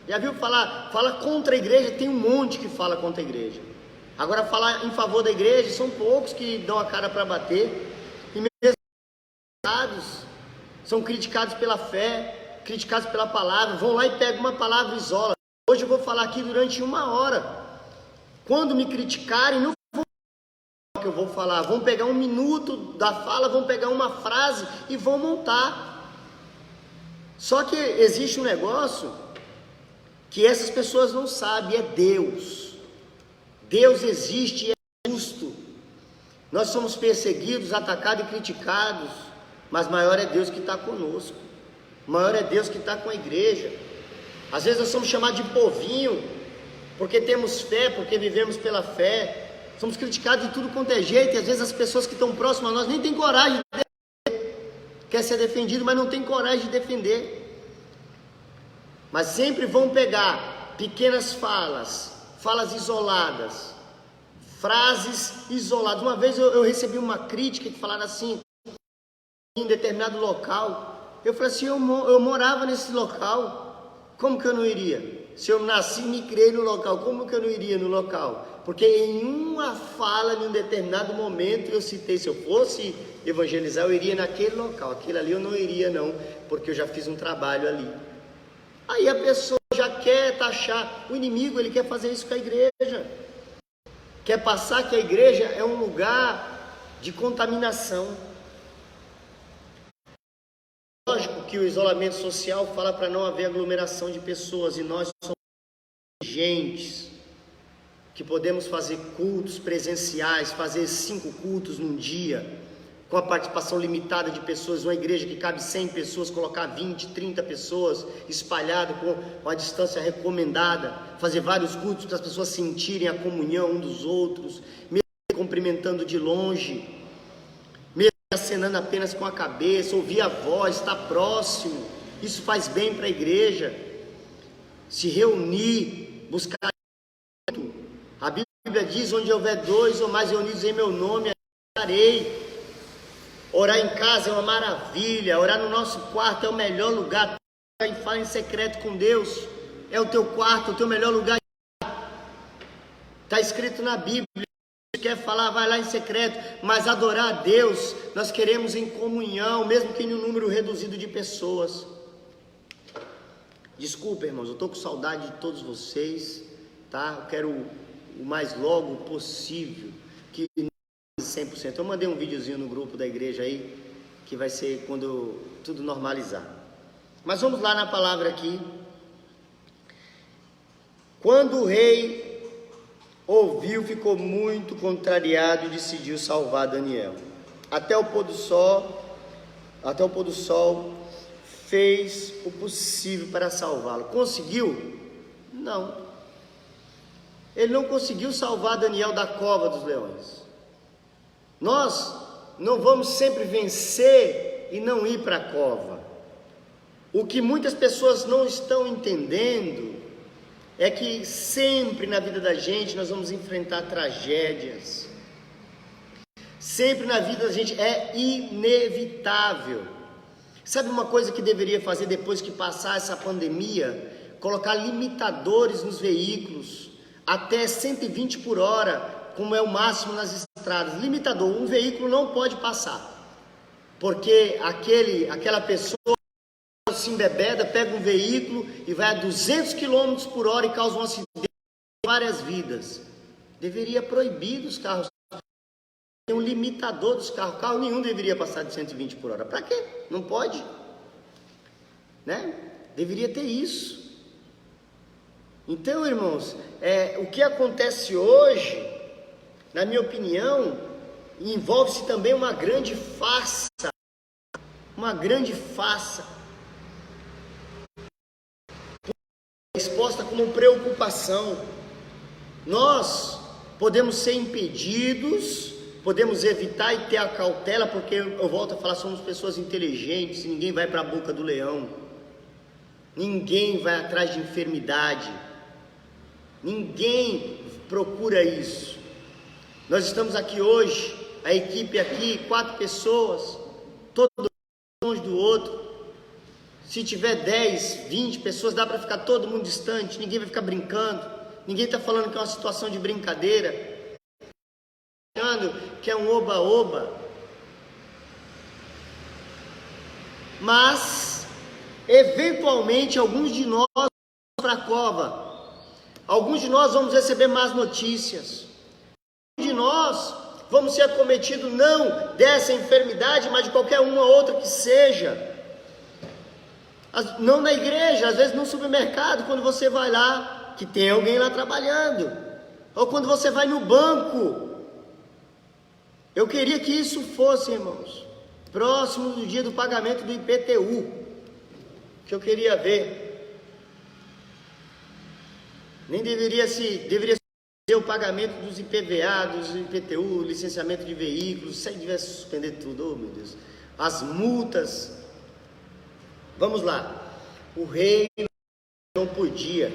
Já viu fala contra a igreja? Tem um monte que fala contra a igreja. Agora falar em favor da igreja, são poucos que dão a cara para bater, e mesmo são criticados pela fé, criticados pela palavra, vão lá e pegam uma palavra e isolam. Hoje eu vou falar aqui durante 1 hora, quando me criticarem, não que eu vou falar, vão pegar 1 minuto da fala, vão pegar uma frase e vão montar. Só que existe um negócio que essas pessoas não sabem, é Deus. Deus existe e é justo. Nós somos perseguidos, atacados e criticados, mas maior é Deus que está conosco, maior é Deus que está com a igreja. Às vezes nós somos chamados de povinho, porque temos fé, porque vivemos pela fé. Somos criticados de tudo quanto é jeito, e às vezes as pessoas que estão próximas a nós nem têm coragem de defender. Quer ser defendido, mas não tem coragem de defender. Mas sempre vão pegar pequenas falas isoladas, frases isoladas. Uma vez eu recebi uma crítica que falaram assim, em determinado local, eu falei assim, eu morava nesse local, como que eu não iria? Se eu nasci e me criei no local, como que eu não iria no local? Porque em uma fala, em um determinado momento, eu citei, se eu fosse evangelizar, eu iria naquele local, aquele ali eu não iria não, porque eu já fiz um trabalho ali. Aí a pessoa já quer taxar, o inimigo, ele quer fazer isso com a igreja, quer passar que a igreja é um lugar de contaminação. Lógico que o isolamento social fala para não haver aglomeração de pessoas, e nós somos gente que podemos fazer cultos presenciais, fazer 5 cultos num dia, com a participação limitada de pessoas, uma igreja que cabe 100 pessoas, colocar 20, 30 pessoas, espalhado com a distância recomendada, fazer vários cultos para as pessoas sentirem a comunhão um dos outros, mesmo cumprimentando de longe, mesmo acenando apenas com a cabeça, ouvir a voz, estar próximo, isso faz bem para a igreja, se reunir, buscar. A Bíblia diz, onde houver 2 ou mais reunidos em meu nome, estarei. Orar em casa é uma maravilha, orar no nosso quarto é o melhor lugar. E falar em secreto com Deus, é o teu quarto, o teu melhor lugar. Está escrito na Bíblia, se quer falar, vai lá em secreto, mas adorar a Deus, nós queremos em comunhão, mesmo que em um número reduzido de pessoas. Desculpa, irmãos, eu estou com saudade de todos vocês, tá? Eu quero o mais logo possível, que 100%. Eu mandei um videozinho no grupo da igreja aí, que vai ser quando tudo normalizar. Mas vamos lá na palavra aqui. Quando o rei ouviu, ficou muito contrariado e decidiu salvar Daniel. Até o pôr do sol, fez o possível para salvá-lo. Conseguiu? Não. Ele não conseguiu salvar Daniel da cova dos leões. Nós não vamos sempre vencer e não ir para a cova. O que muitas pessoas não estão entendendo é que sempre na vida da gente nós vamos enfrentar tragédias. Sempre na vida da gente é inevitável. Sabe uma coisa que deveria fazer depois que passar essa pandemia? Colocar limitadores nos veículos, até 120 por hora, como é o máximo nas estradas. Limitador, um veículo não pode passar, porque aquela pessoa se embebeda, pega um veículo e vai a 200 km por hora e causa um acidente em várias vidas. Deveria proibir dos carros. Tem um limitador dos carros. Carro nenhum deveria passar de 120 por hora. Para quê? Não pode, né? Deveria ter isso. Então, irmãos, o que acontece hoje, na minha opinião, envolve-se também uma grande farsa. Uma grande farsa. Exposta como preocupação. Nós podemos ser impedidos, podemos evitar e ter a cautela, porque eu volto a falar, somos pessoas inteligentes, ninguém vai para a boca do leão, ninguém vai atrás de enfermidade, ninguém procura isso. Nós estamos aqui hoje, a equipe aqui, 4 pessoas, todos longe do outro. Se tiver 10, 20 pessoas, dá para ficar todo mundo distante, ninguém vai ficar brincando, ninguém está falando que é uma situação de brincadeira, achando que é um oba-oba. Mas, eventualmente, alguns de nós vamos para a cova, alguns de nós vamos receber más notícias, alguns de nós vamos ser acometidos não dessa enfermidade, mas de qualquer uma outra que seja. Não na igreja, às vezes no supermercado, quando você vai lá, que tem alguém lá trabalhando, ou quando você vai no banco. Eu queria que isso fosse, irmãos, próximo do dia do pagamento do IPTU, que eu queria ver. Nem deveria ser o pagamento dos IPVA, dos IPTU, licenciamento de veículos, se devesse suspender tudo, oh meu Deus, as multas. Vamos lá, o rei não podia.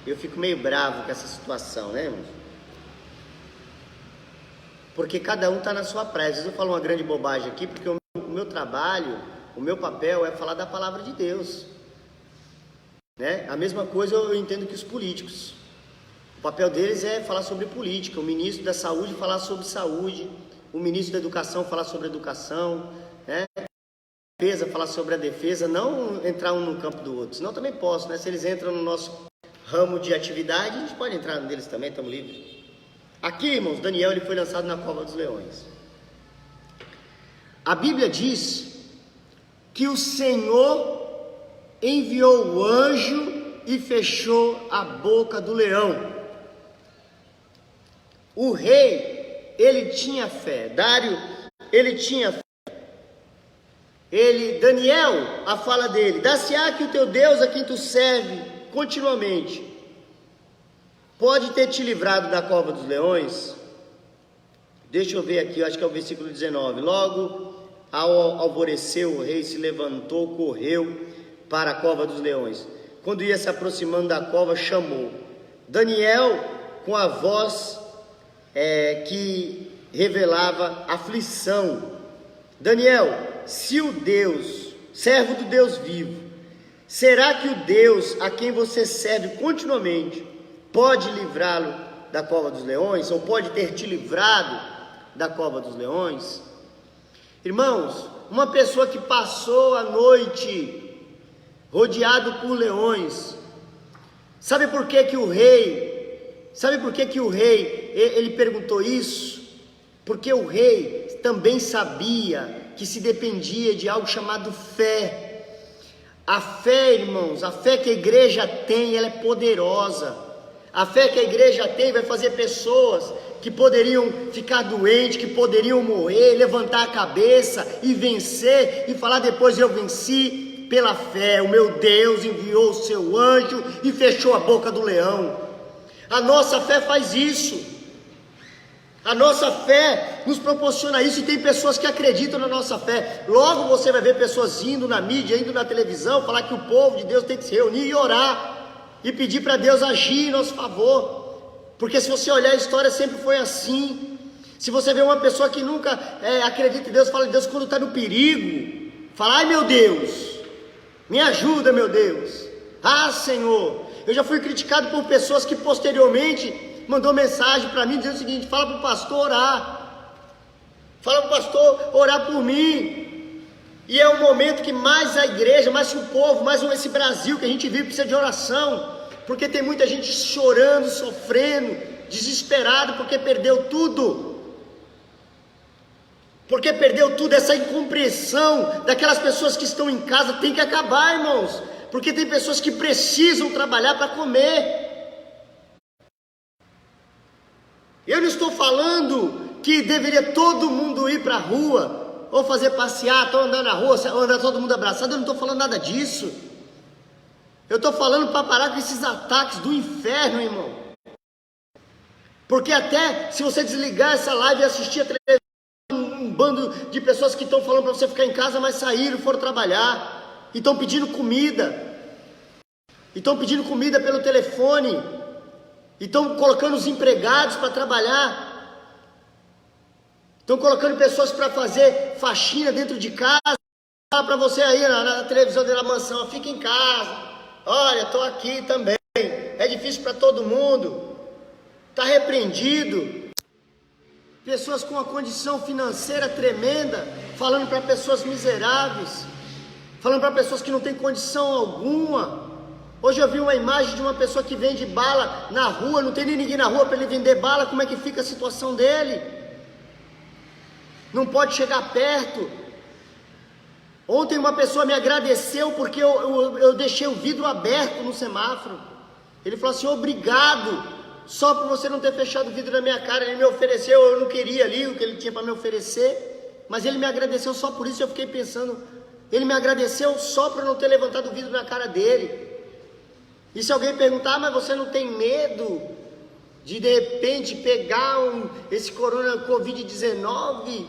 Eu fico meio bravo com essa situação, né, irmãos? Porque cada um está na sua praia. Às vezes eu falo uma grande bobagem aqui, porque o meu trabalho, o meu papel é falar da palavra de Deus, né? A mesma coisa eu entendo que os políticos, o papel deles é falar sobre política, o ministro da saúde falar sobre saúde, o ministro da educação falar sobre educação, né? Defesa, falar sobre a defesa, não entrar um no campo do outro, senão também posso, né? Se eles entram no nosso ramo de atividade, a gente pode entrar neles também, estamos livres. Aqui, irmãos, Daniel ele foi lançado na cova dos leões. A Bíblia diz que o Senhor enviou o anjo e fechou a boca do leão. O rei, ele tinha fé, Dário, ele tinha fé. Daniel, a fala dele, dá-se-á que o teu Deus a quem tu serve continuamente, pode ter te livrado da cova dos leões? Deixa eu ver aqui, eu acho que é o versículo 19. Logo, ao alvorecer, o rei se levantou, correu para a cova dos leões. Quando ia se aproximando da cova, chamou Daniel com a voz que revelava aflição. Daniel, se o Deus, servo do Deus vivo, será que o Deus a quem você serve continuamente pode livrá-lo da cova dos leões? Ou pode ter te livrado da cova dos leões? Irmãos, uma pessoa que passou a noite rodeado por leões, sabe por que o rei ele perguntou isso? Porque o rei também sabia que se dependia de algo chamado fé. A fé, irmãos, a fé que a igreja tem, ela é poderosa. A fé que a igreja tem vai fazer pessoas que poderiam ficar doentes, que poderiam morrer, levantar a cabeça e vencer, e falar depois: eu venci pela fé, o meu Deus enviou o seu anjo e fechou a boca do leão. A nossa fé faz isso. A nossa fé nos proporciona isso, e tem pessoas que acreditam na nossa fé. Logo você vai ver pessoas indo na mídia, indo na televisão, falar que o povo de Deus tem que se reunir e orar, e pedir para Deus agir em nosso favor. Porque se você olhar a história, sempre foi assim. Se você vê uma pessoa que nunca acredita em Deus, fala de Deus quando está no perigo, fala: ai meu Deus, me ajuda meu Deus, ah Senhor. Eu já fui criticado por pessoas que posteriormente mandou mensagem para mim dizendo o seguinte: fala para o pastor orar, fala para o pastor orar por mim. E é o momento que mais a igreja, mais o povo, mais esse Brasil que a gente vive precisa de oração, porque tem muita gente chorando, sofrendo, desesperado, porque perdeu tudo. Porque perdeu tudo. Essa incompreensão daquelas pessoas que estão em casa tem que acabar, irmãos, porque tem pessoas que precisam trabalhar para comer. Eu não estou falando que deveria todo mundo ir para a rua, ou fazer passeata, ou andar na rua, ou andar todo mundo abraçado. Eu não estou falando nada disso. Eu estou falando para parar com esses ataques do inferno, irmão. Porque até se você desligar essa live e assistir a televisão, um bando de pessoas que estão falando para você ficar em casa, mas saíram, foram trabalhar, e estão pedindo comida, pelo telefone, e estão colocando os empregados para trabalhar, estão colocando pessoas para fazer faxina dentro de casa. Fala para você aí na televisão da mansão: fica em casa. Olha, estou aqui também. É difícil para todo mundo. Está repreendido. Pessoas com uma condição financeira tremenda, falando para pessoas miseráveis, falando para pessoas que não têm condição alguma. Hoje eu vi uma imagem de uma pessoa que vende bala na rua, não tem nem ninguém na rua para ele vender bala. Como é que fica a situação dele? Não pode chegar perto. Ontem uma pessoa me agradeceu porque eu deixei o vidro aberto no semáforo. Ele falou assim: obrigado, só por você não ter fechado o vidro na minha cara. Ele me ofereceu, eu não queria ali o que ele tinha para me oferecer, mas ele me agradeceu só por isso. Eu fiquei pensando, ele me agradeceu só por não ter levantado o vidro na cara dele. E se alguém perguntar: mas você não tem medo de repente pegar esse Covid-19?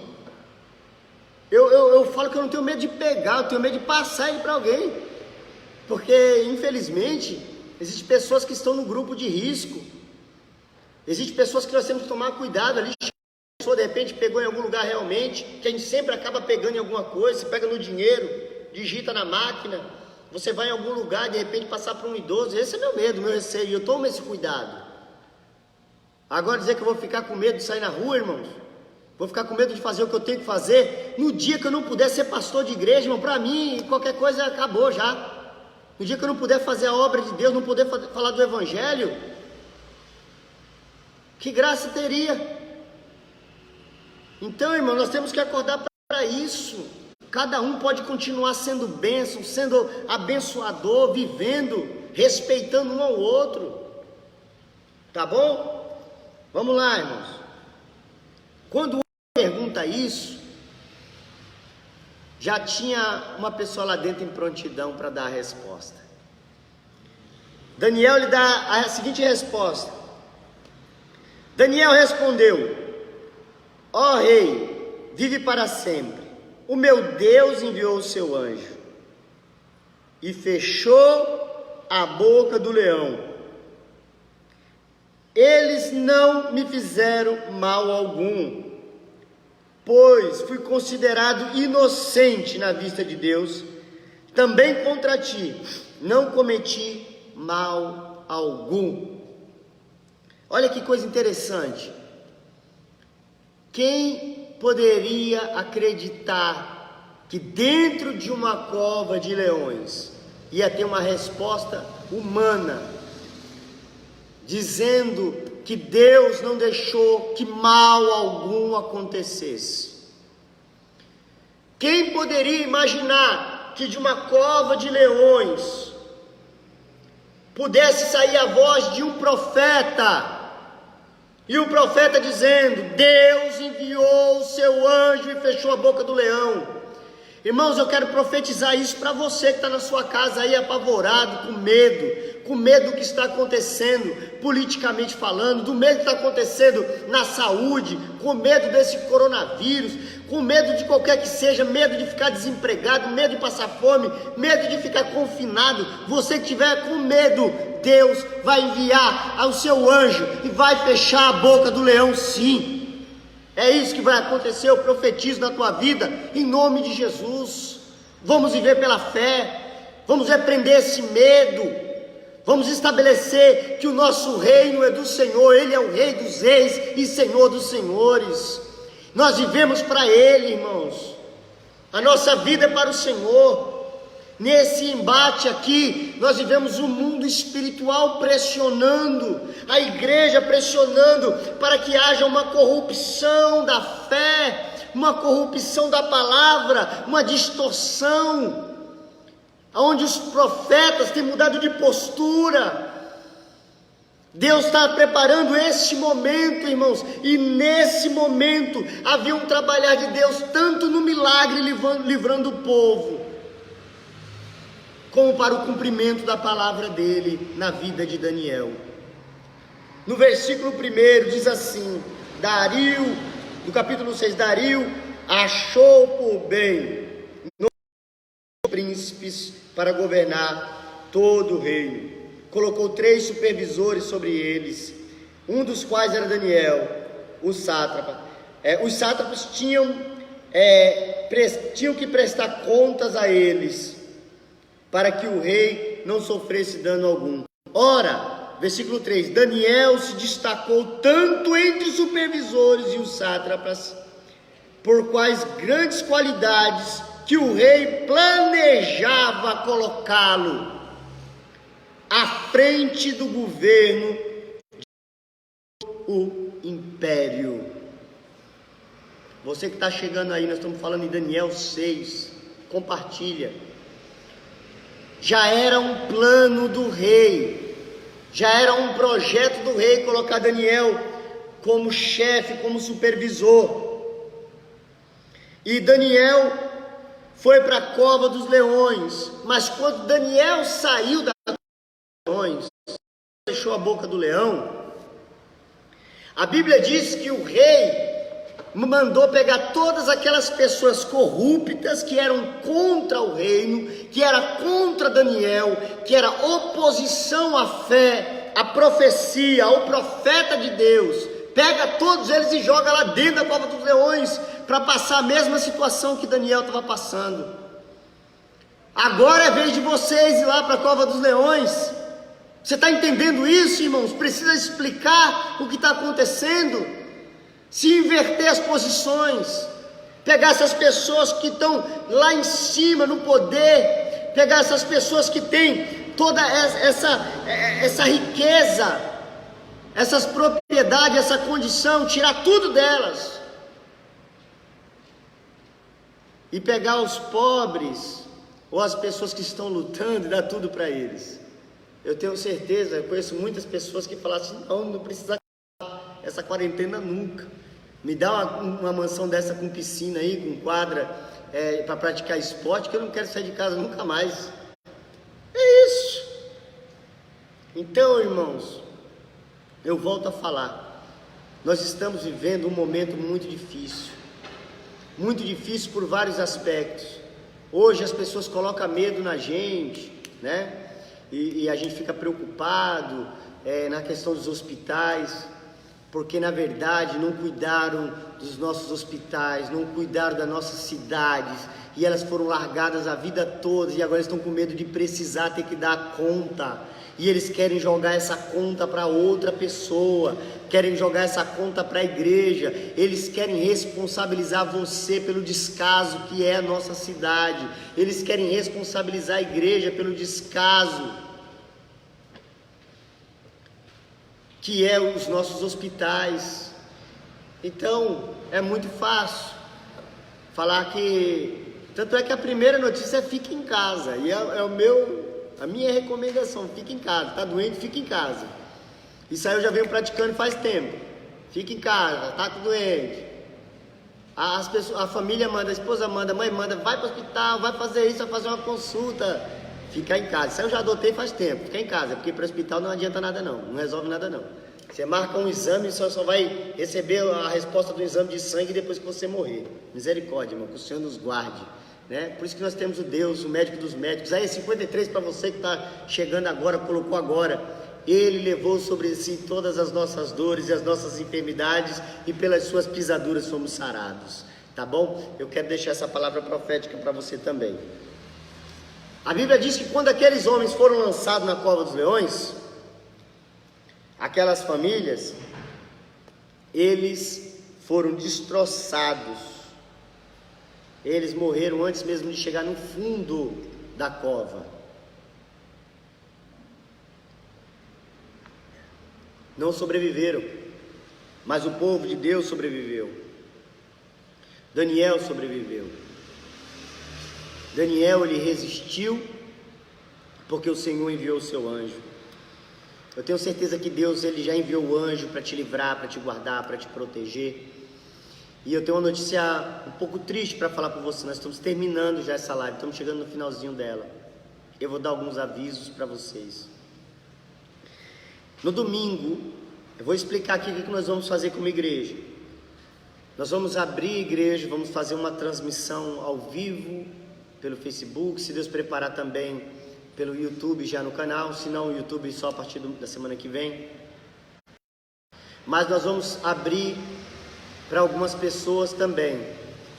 Eu falo que eu não tenho medo de pegar, eu tenho medo de passar ele para alguém, porque infelizmente existem pessoas que estão no grupo de risco, existem pessoas que nós temos que tomar cuidado ali. A pessoa de repente pegou em algum lugar realmente, que a gente sempre acaba pegando em alguma coisa. Você pega no dinheiro, digita na máquina, você vai em algum lugar, de repente passar para um idoso. Esse é meu medo, meu receio, eu tomo esse cuidado. Agora dizer que eu vou ficar com medo de sair na rua, irmãos, vou ficar com medo de fazer o que eu tenho que fazer, no dia que eu não puder ser pastor de igreja, irmão, para mim qualquer coisa acabou já. No dia que eu não puder fazer a obra de Deus, não puder falar do Evangelho, que graça teria? Então, irmão, nós temos que acordar para isso. Cada um pode continuar sendo bênção, sendo abençoador, vivendo, respeitando um ao outro. Tá bom? Vamos lá, irmãos. Quando pergunta isso, já tinha uma pessoa lá dentro em prontidão para dar a resposta. Daniel lhe dá a seguinte resposta: Daniel respondeu: ó rei, vive para sempre. O meu Deus enviou o seu anjo e fechou a boca do leão. Eles não me fizeram mal algum, pois fui considerado inocente na vista de Deus. Também contra ti não cometi mal algum. Olha que coisa interessante. Quem poderia acreditar que dentro de uma cova de leões ia ter uma resposta humana, dizendo que Deus não deixou que mal algum acontecesse? Quem poderia imaginar que de uma cova de leões pudesse sair a voz de um profeta, e o profeta dizendo: Deus enviou o seu anjo e fechou a boca do leão? Irmãos, eu quero profetizar isso para você que está na sua casa aí apavorado, com medo do que está acontecendo, politicamente falando, do medo que está acontecendo na saúde, com medo desse coronavírus, com medo de qualquer que seja, medo de ficar desempregado, medo de passar fome, medo de ficar confinado. Você que tiver com medo, Deus vai enviar ao seu anjo e vai fechar a boca do leão, sim. É isso que vai acontecer, eu profetizo na tua vida, em nome de Jesus. Vamos viver pela fé, vamos repreender esse medo, vamos estabelecer que o nosso reino é do Senhor, Ele é o Rei dos Reis e Senhor dos Senhores. Nós vivemos para Ele, irmãos, a nossa vida é para o Senhor. Nesse embate aqui, nós vivemos um mundo espiritual pressionando, a igreja pressionando para que haja uma corrupção da fé, uma corrupção da palavra, uma distorção, onde os profetas têm mudado de postura. Deus está preparando esse momento, irmãos, e nesse momento havia um trabalhar de Deus, tanto no milagre livrando o povo, como para o cumprimento da palavra dele na vida de Daniel. No versículo 1 diz assim: Dario, no capítulo 6, Dario achou por bem príncipes para governar todo o reino. Colocou 3 supervisores sobre eles, um dos quais era Daniel, o sátrapa. Os sátrapas tinham que prestar contas a eles, para que o rei não sofresse dano algum. Ora, versículo 3, Daniel se destacou tanto entre os supervisores e os sátrapas, por quais grandes qualidades, que o rei planejava colocá-lo à frente do governo do império. Você que está chegando aí, nós estamos falando em Daniel 6, compartilha. Já era um plano do rei, já era um projeto do rei colocar Daniel como chefe, como supervisor. E Daniel foi para a cova dos leões, mas quando Daniel saiu da cova dos leões, fechou a boca do leão, a Bíblia diz que o rei mandou pegar todas aquelas pessoas corruptas que eram contra o reino, que era contra Daniel, que era oposição à fé, à profecia, ao profeta de Deus. Pega todos eles e joga lá dentro da cova dos leões, para passar a mesma situação que Daniel estava passando. Agora é vez de vocês ir lá para a cova dos leões. Você está entendendo isso, irmãos? Precisa explicar o que está acontecendo. Se inverter as posições, pegar essas pessoas que estão lá em cima no poder, pegar essas pessoas que têm toda essa riqueza, essas propriedades, essa condição, tirar tudo delas e pegar os pobres ou as pessoas que estão lutando e dar tudo para eles. Eu tenho certeza, eu conheço muitas pessoas que falam assim: não precisa essa quarentena nunca. Me dá uma mansão dessa com piscina aí, com quadra, para praticar esporte, que eu não quero sair de casa nunca mais. É isso. Então, irmãos, eu volto a falar. Nós estamos vivendo um momento muito difícil por vários aspectos. Hoje as pessoas colocam medo na gente, né? E a gente fica preocupado na questão dos hospitais, porque na verdade não cuidaram dos nossos hospitais, não cuidaram das nossas cidades, e elas foram largadas a vida toda, e agora estão com medo de precisar ter que dar conta, e eles querem jogar essa conta para outra pessoa, querem jogar essa conta para a igreja, eles querem responsabilizar você pelo descaso que é a nossa cidade, eles querem responsabilizar a igreja pelo descaso que é os nossos hospitais. Então é muito fácil falar que, tanto é que a primeira notícia é fica em casa, e a minha recomendação, fica em casa, tá doente, fica em casa. Isso aí eu já venho praticando faz tempo, fica em casa, tá doente. A família manda, a esposa manda, a mãe manda, vai para o hospital, vai fazer isso, vai fazer uma consulta, fica em casa. Isso aí eu já adotei faz tempo, fica em casa, porque para o hospital não adianta nada não resolve nada não. Você marca um exame e só vai receber a resposta do exame de sangue depois que você morrer. Misericórdia, irmão, que o Senhor nos guarde, né? Por isso que nós temos o Deus, o médico dos médicos. Aí 53 para você que está chegando agora, colocou agora. Ele levou sobre si todas as nossas dores e as nossas enfermidades, e pelas suas pisaduras fomos sarados, tá bom? Eu quero deixar essa palavra profética para você também. A Bíblia diz que quando aqueles homens foram lançados na cova dos leões, aquelas famílias, eles foram destroçados, eles morreram antes mesmo de chegar no fundo da cova. Não sobreviveram, mas o povo de Deus sobreviveu. Daniel sobreviveu. Daniel, ele resistiu porque o Senhor enviou o seu anjo. Eu tenho certeza que Deus, ele já enviou o anjo para te livrar, para te guardar, para te proteger. E eu tenho uma notícia um pouco triste para falar para você. Nós estamos terminando já essa live, estamos chegando no finalzinho dela. Eu vou dar alguns avisos para vocês. No domingo, eu vou explicar aqui o que nós vamos fazer como igreja. Nós vamos abrir a igreja, vamos fazer uma transmissão ao vivo pelo Facebook, se Deus preparar também pelo YouTube já no canal, se não o YouTube só a partir da semana que vem. Mas nós vamos abrir para algumas pessoas também,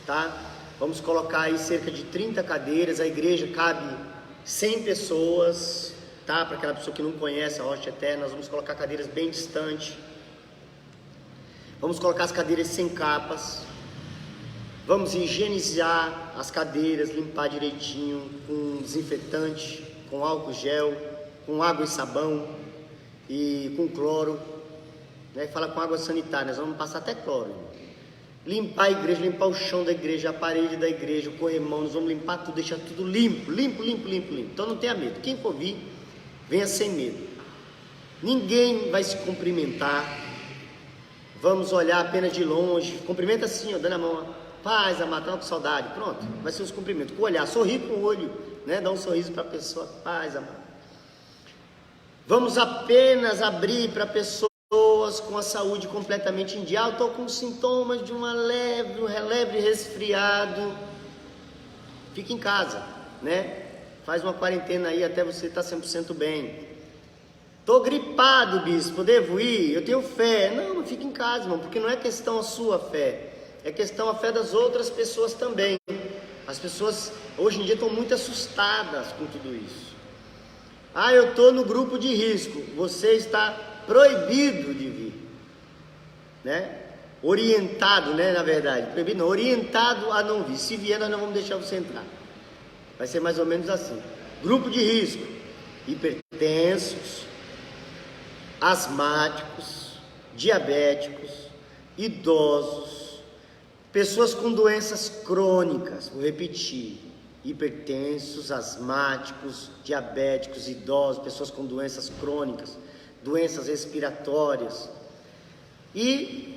tá? Vamos colocar aí cerca de 30 cadeiras, a igreja cabe 100 pessoas, tá? Para aquela pessoa que não conhece a Rocha Eterna, nós vamos colocar cadeiras bem distantes. Vamos colocar as cadeiras sem capas. Vamos higienizar as cadeiras, limpar direitinho com desinfetante, com álcool gel, com água e sabão e com cloro, né? Fala com água sanitária, nós vamos passar até cloro. Limpar a igreja, limpar o chão da igreja, a parede da igreja, o corrimão, nós vamos limpar tudo, deixar tudo limpo. Então não tenha medo, quem for vir, venha sem medo. Ninguém vai se cumprimentar, vamos olhar apenas de longe, cumprimenta assim, ó, dando a mão, paz, amado, com saudade, pronto, vai ser os cumprimentos, com o olhar, sorrir com o olho, né? Dá um sorriso para a pessoa, paz, amado. Vamos apenas abrir para pessoas com a saúde completamente em dia. Eu estou com sintomas de um leve resfriado, fica em casa, né? Faz uma quarentena aí até você estar 100% bem. Estou gripado, bispo, devo ir? Eu tenho fé. Não, fica em casa, irmão, porque não é questão a sua fé, é questão a fé das outras pessoas também. As pessoas hoje em dia estão muito assustadas com tudo isso. Eu estou no grupo de risco. Você está proibido de vir, né? Orientado, né? Na verdade, proibido não, orientado a não vir. Se vier, nós não vamos deixar você entrar. Vai ser mais ou menos assim. Grupo de risco: hipertensos, asmáticos, diabéticos, idosos, pessoas com doenças crônicas. Vou repetir: hipertensos, asmáticos, diabéticos, idosos, pessoas com doenças crônicas, doenças respiratórias, e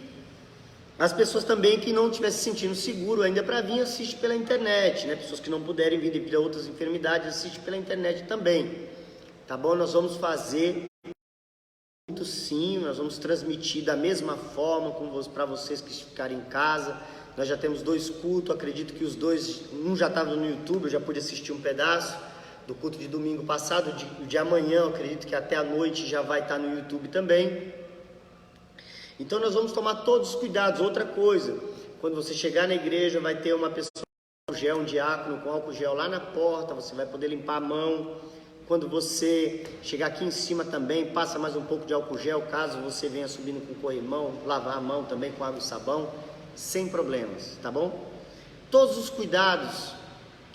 as pessoas também que não estiverem se sentindo seguro ainda para vir, assiste pela internet, né? Pessoas que não puderem vir devido a outras enfermidades, assiste pela internet também, tá bom? Nós vamos fazer muito sim, nós vamos transmitir da mesma forma para vocês que ficarem em casa. Nós já temos 2 cultos, acredito que os 2, um já estava no YouTube, eu já pude assistir um pedaço do culto de domingo passado, de amanhã, eu acredito que até a noite já vai estar no YouTube também. Então nós vamos tomar todos os cuidados. Outra coisa, quando você chegar na igreja, vai ter uma pessoa com gel, um diácono com álcool gel lá na porta, você vai poder limpar a mão. Quando você chegar aqui em cima também, passa mais um pouco de álcool gel, caso você venha subindo com corrimão, lavar a mão também com água e sabão, sem problemas, tá bom? Todos os cuidados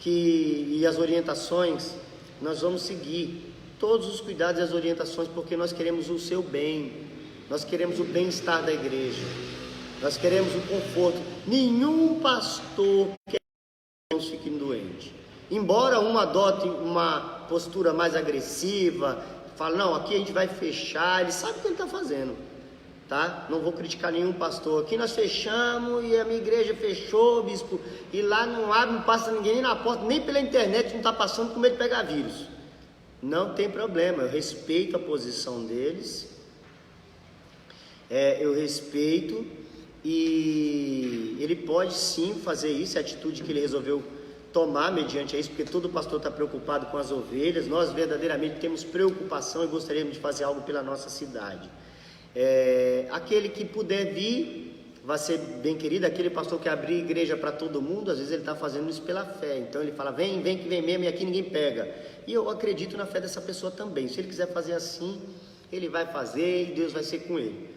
e as orientações nós vamos seguir, todos os cuidados e as orientações, porque nós queremos o seu bem, nós queremos o bem-estar da igreja, nós queremos o conforto. Nenhum pastor quer que os irmãos fiquem doentes. Embora um adote uma postura mais agressiva, fala, não, aqui a gente vai fechar, ele sabe o que ele está fazendo, tá? Não vou criticar nenhum pastor. Aqui nós fechamos e a minha igreja fechou, bispo, e lá não abre, não passa ninguém nem na porta, nem pela internet, não está passando com medo de pegar vírus. Não tem problema, eu respeito a posição deles, eu respeito, e ele pode sim fazer isso, é a atitude que ele resolveu tomar mediante isso, porque todo pastor está preocupado com as ovelhas. Nós verdadeiramente temos preocupação e gostaríamos de fazer algo pela nossa cidade. Aquele que puder vir, vai ser bem querido. Aquele pastor que abrir igreja para todo mundo, às vezes ele está fazendo isso pela fé, então ele fala, vem que vem mesmo, e aqui ninguém pega, e eu acredito na fé dessa pessoa também. Se ele quiser fazer assim, ele vai fazer, e Deus vai ser com ele.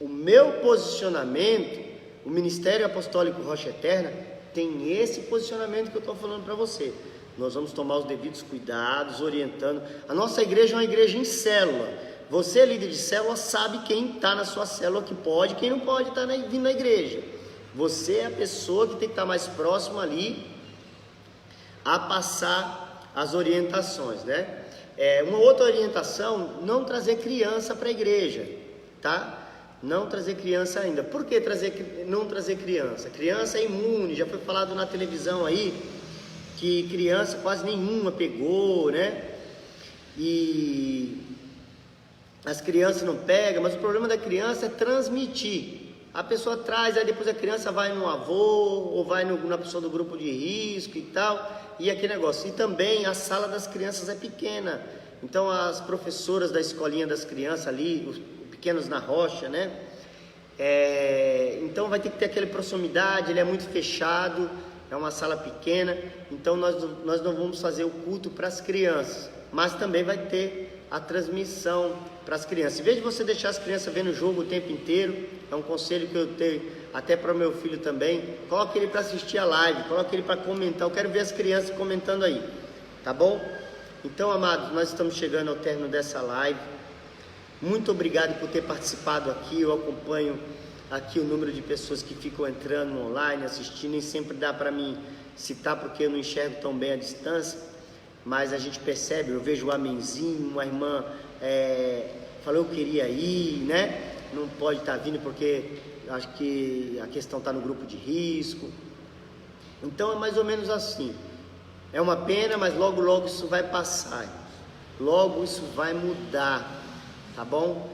O meu posicionamento, o Ministério Apostólico Rocha Eterna, tem esse posicionamento que eu estou falando para você. Nós vamos tomar os devidos cuidados, orientando. A nossa igreja é uma igreja em célula. Você, líder de célula, sabe quem está na sua célula que pode, quem não pode estar vindo na igreja. Você é a pessoa que tem que estar mais próximo ali a passar as orientações, né? Uma outra orientação, não trazer criança para a igreja, tá? Não trazer criança ainda. Por que não trazer criança? Criança é imune, já foi falado na televisão aí, que criança quase nenhuma pegou, né? E as crianças não pegam, mas o problema da criança é transmitir. A pessoa traz, aí depois a criança vai no avô, ou vai na pessoa do grupo de risco e tal, e aquele negócio. E também a sala das crianças é pequena, então as professoras da escolinha das crianças ali, os pequenos na rocha, né? Então vai ter que ter aquela proximidade, ele é muito fechado, é uma sala pequena, então nós não vamos fazer o culto para as crianças, mas também vai ter a transmissão para as crianças. Em vez de você deixar as crianças vendo o jogo o tempo inteiro, é um conselho que eu tenho até para o meu filho também, coloque ele para assistir a live, coloque ele para comentar, eu quero ver as crianças comentando aí, tá bom? Então, amados, nós estamos chegando ao término dessa live. Muito obrigado por ter participado aqui. Eu acompanho aqui o número de pessoas que ficam entrando online, assistindo, nem sempre dá para mim citar porque eu não enxergo tão bem a distância, mas a gente percebe, eu vejo o amenzinho, uma irmã falou eu queria ir, né? Não pode estar vindo porque acho que a questão está no grupo de risco. Então é mais ou menos assim. É uma pena, mas logo isso vai passar, logo isso vai mudar, tá bom?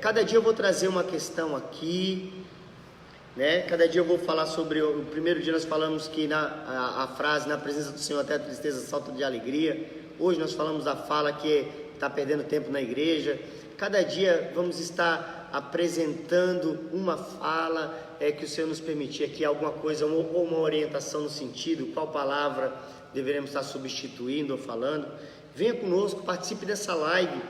Cada dia eu vou trazer uma questão aqui, né? Cada dia eu vou falar sobre o primeiro dia nós falamos que a frase na presença do Senhor até a tristeza salta de alegria. Hoje nós falamos a fala que está perdendo tempo na igreja. Cada dia vamos estar apresentando uma fala que o Senhor nos permitir aqui, alguma coisa ou uma orientação no sentido, qual palavra deveremos estar substituindo ou falando. Venha conosco, participe dessa live,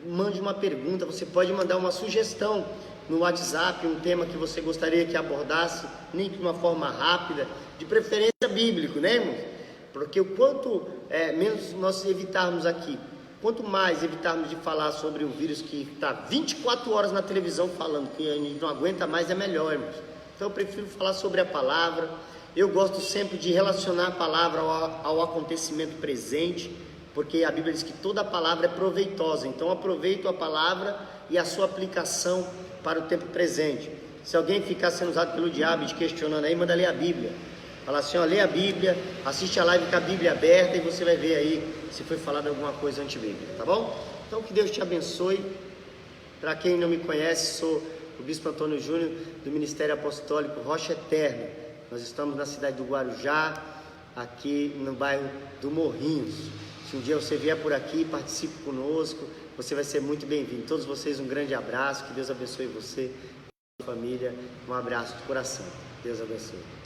mande uma pergunta, você pode mandar uma sugestão no WhatsApp, um tema que você gostaria que abordasse, nem de uma forma rápida, de preferência bíblico, né, irmãos? Porque o quanto menos nós evitarmos aqui, quanto mais evitarmos de falar sobre o vírus que está 24 horas na televisão falando, que a gente não aguenta mais, é melhor, irmãos. Então eu prefiro falar sobre a palavra. Eu gosto sempre de relacionar a palavra ao acontecimento presente, porque a Bíblia diz que toda palavra é proveitosa. Então aproveito a palavra e a sua aplicação para o tempo presente. Se alguém ficar sendo usado pelo diabo e te questionando aí, manda ler a Bíblia. Fala assim, ó, lê a Bíblia, assiste a live com a Bíblia aberta e você vai ver aí se foi falado alguma coisa antibíblica, tá bom? Então que Deus te abençoe. Para quem não me conhece, sou o Bispo Antônio Júnior do Ministério Apostólico Rocha Eterna. Nós estamos na cidade do Guarujá, aqui no bairro do Morrinhos. Se um dia você vier por aqui, participe conosco, você vai ser muito bem-vindo. Todos vocês um grande abraço, que Deus abençoe você, família, um abraço do coração. Deus abençoe.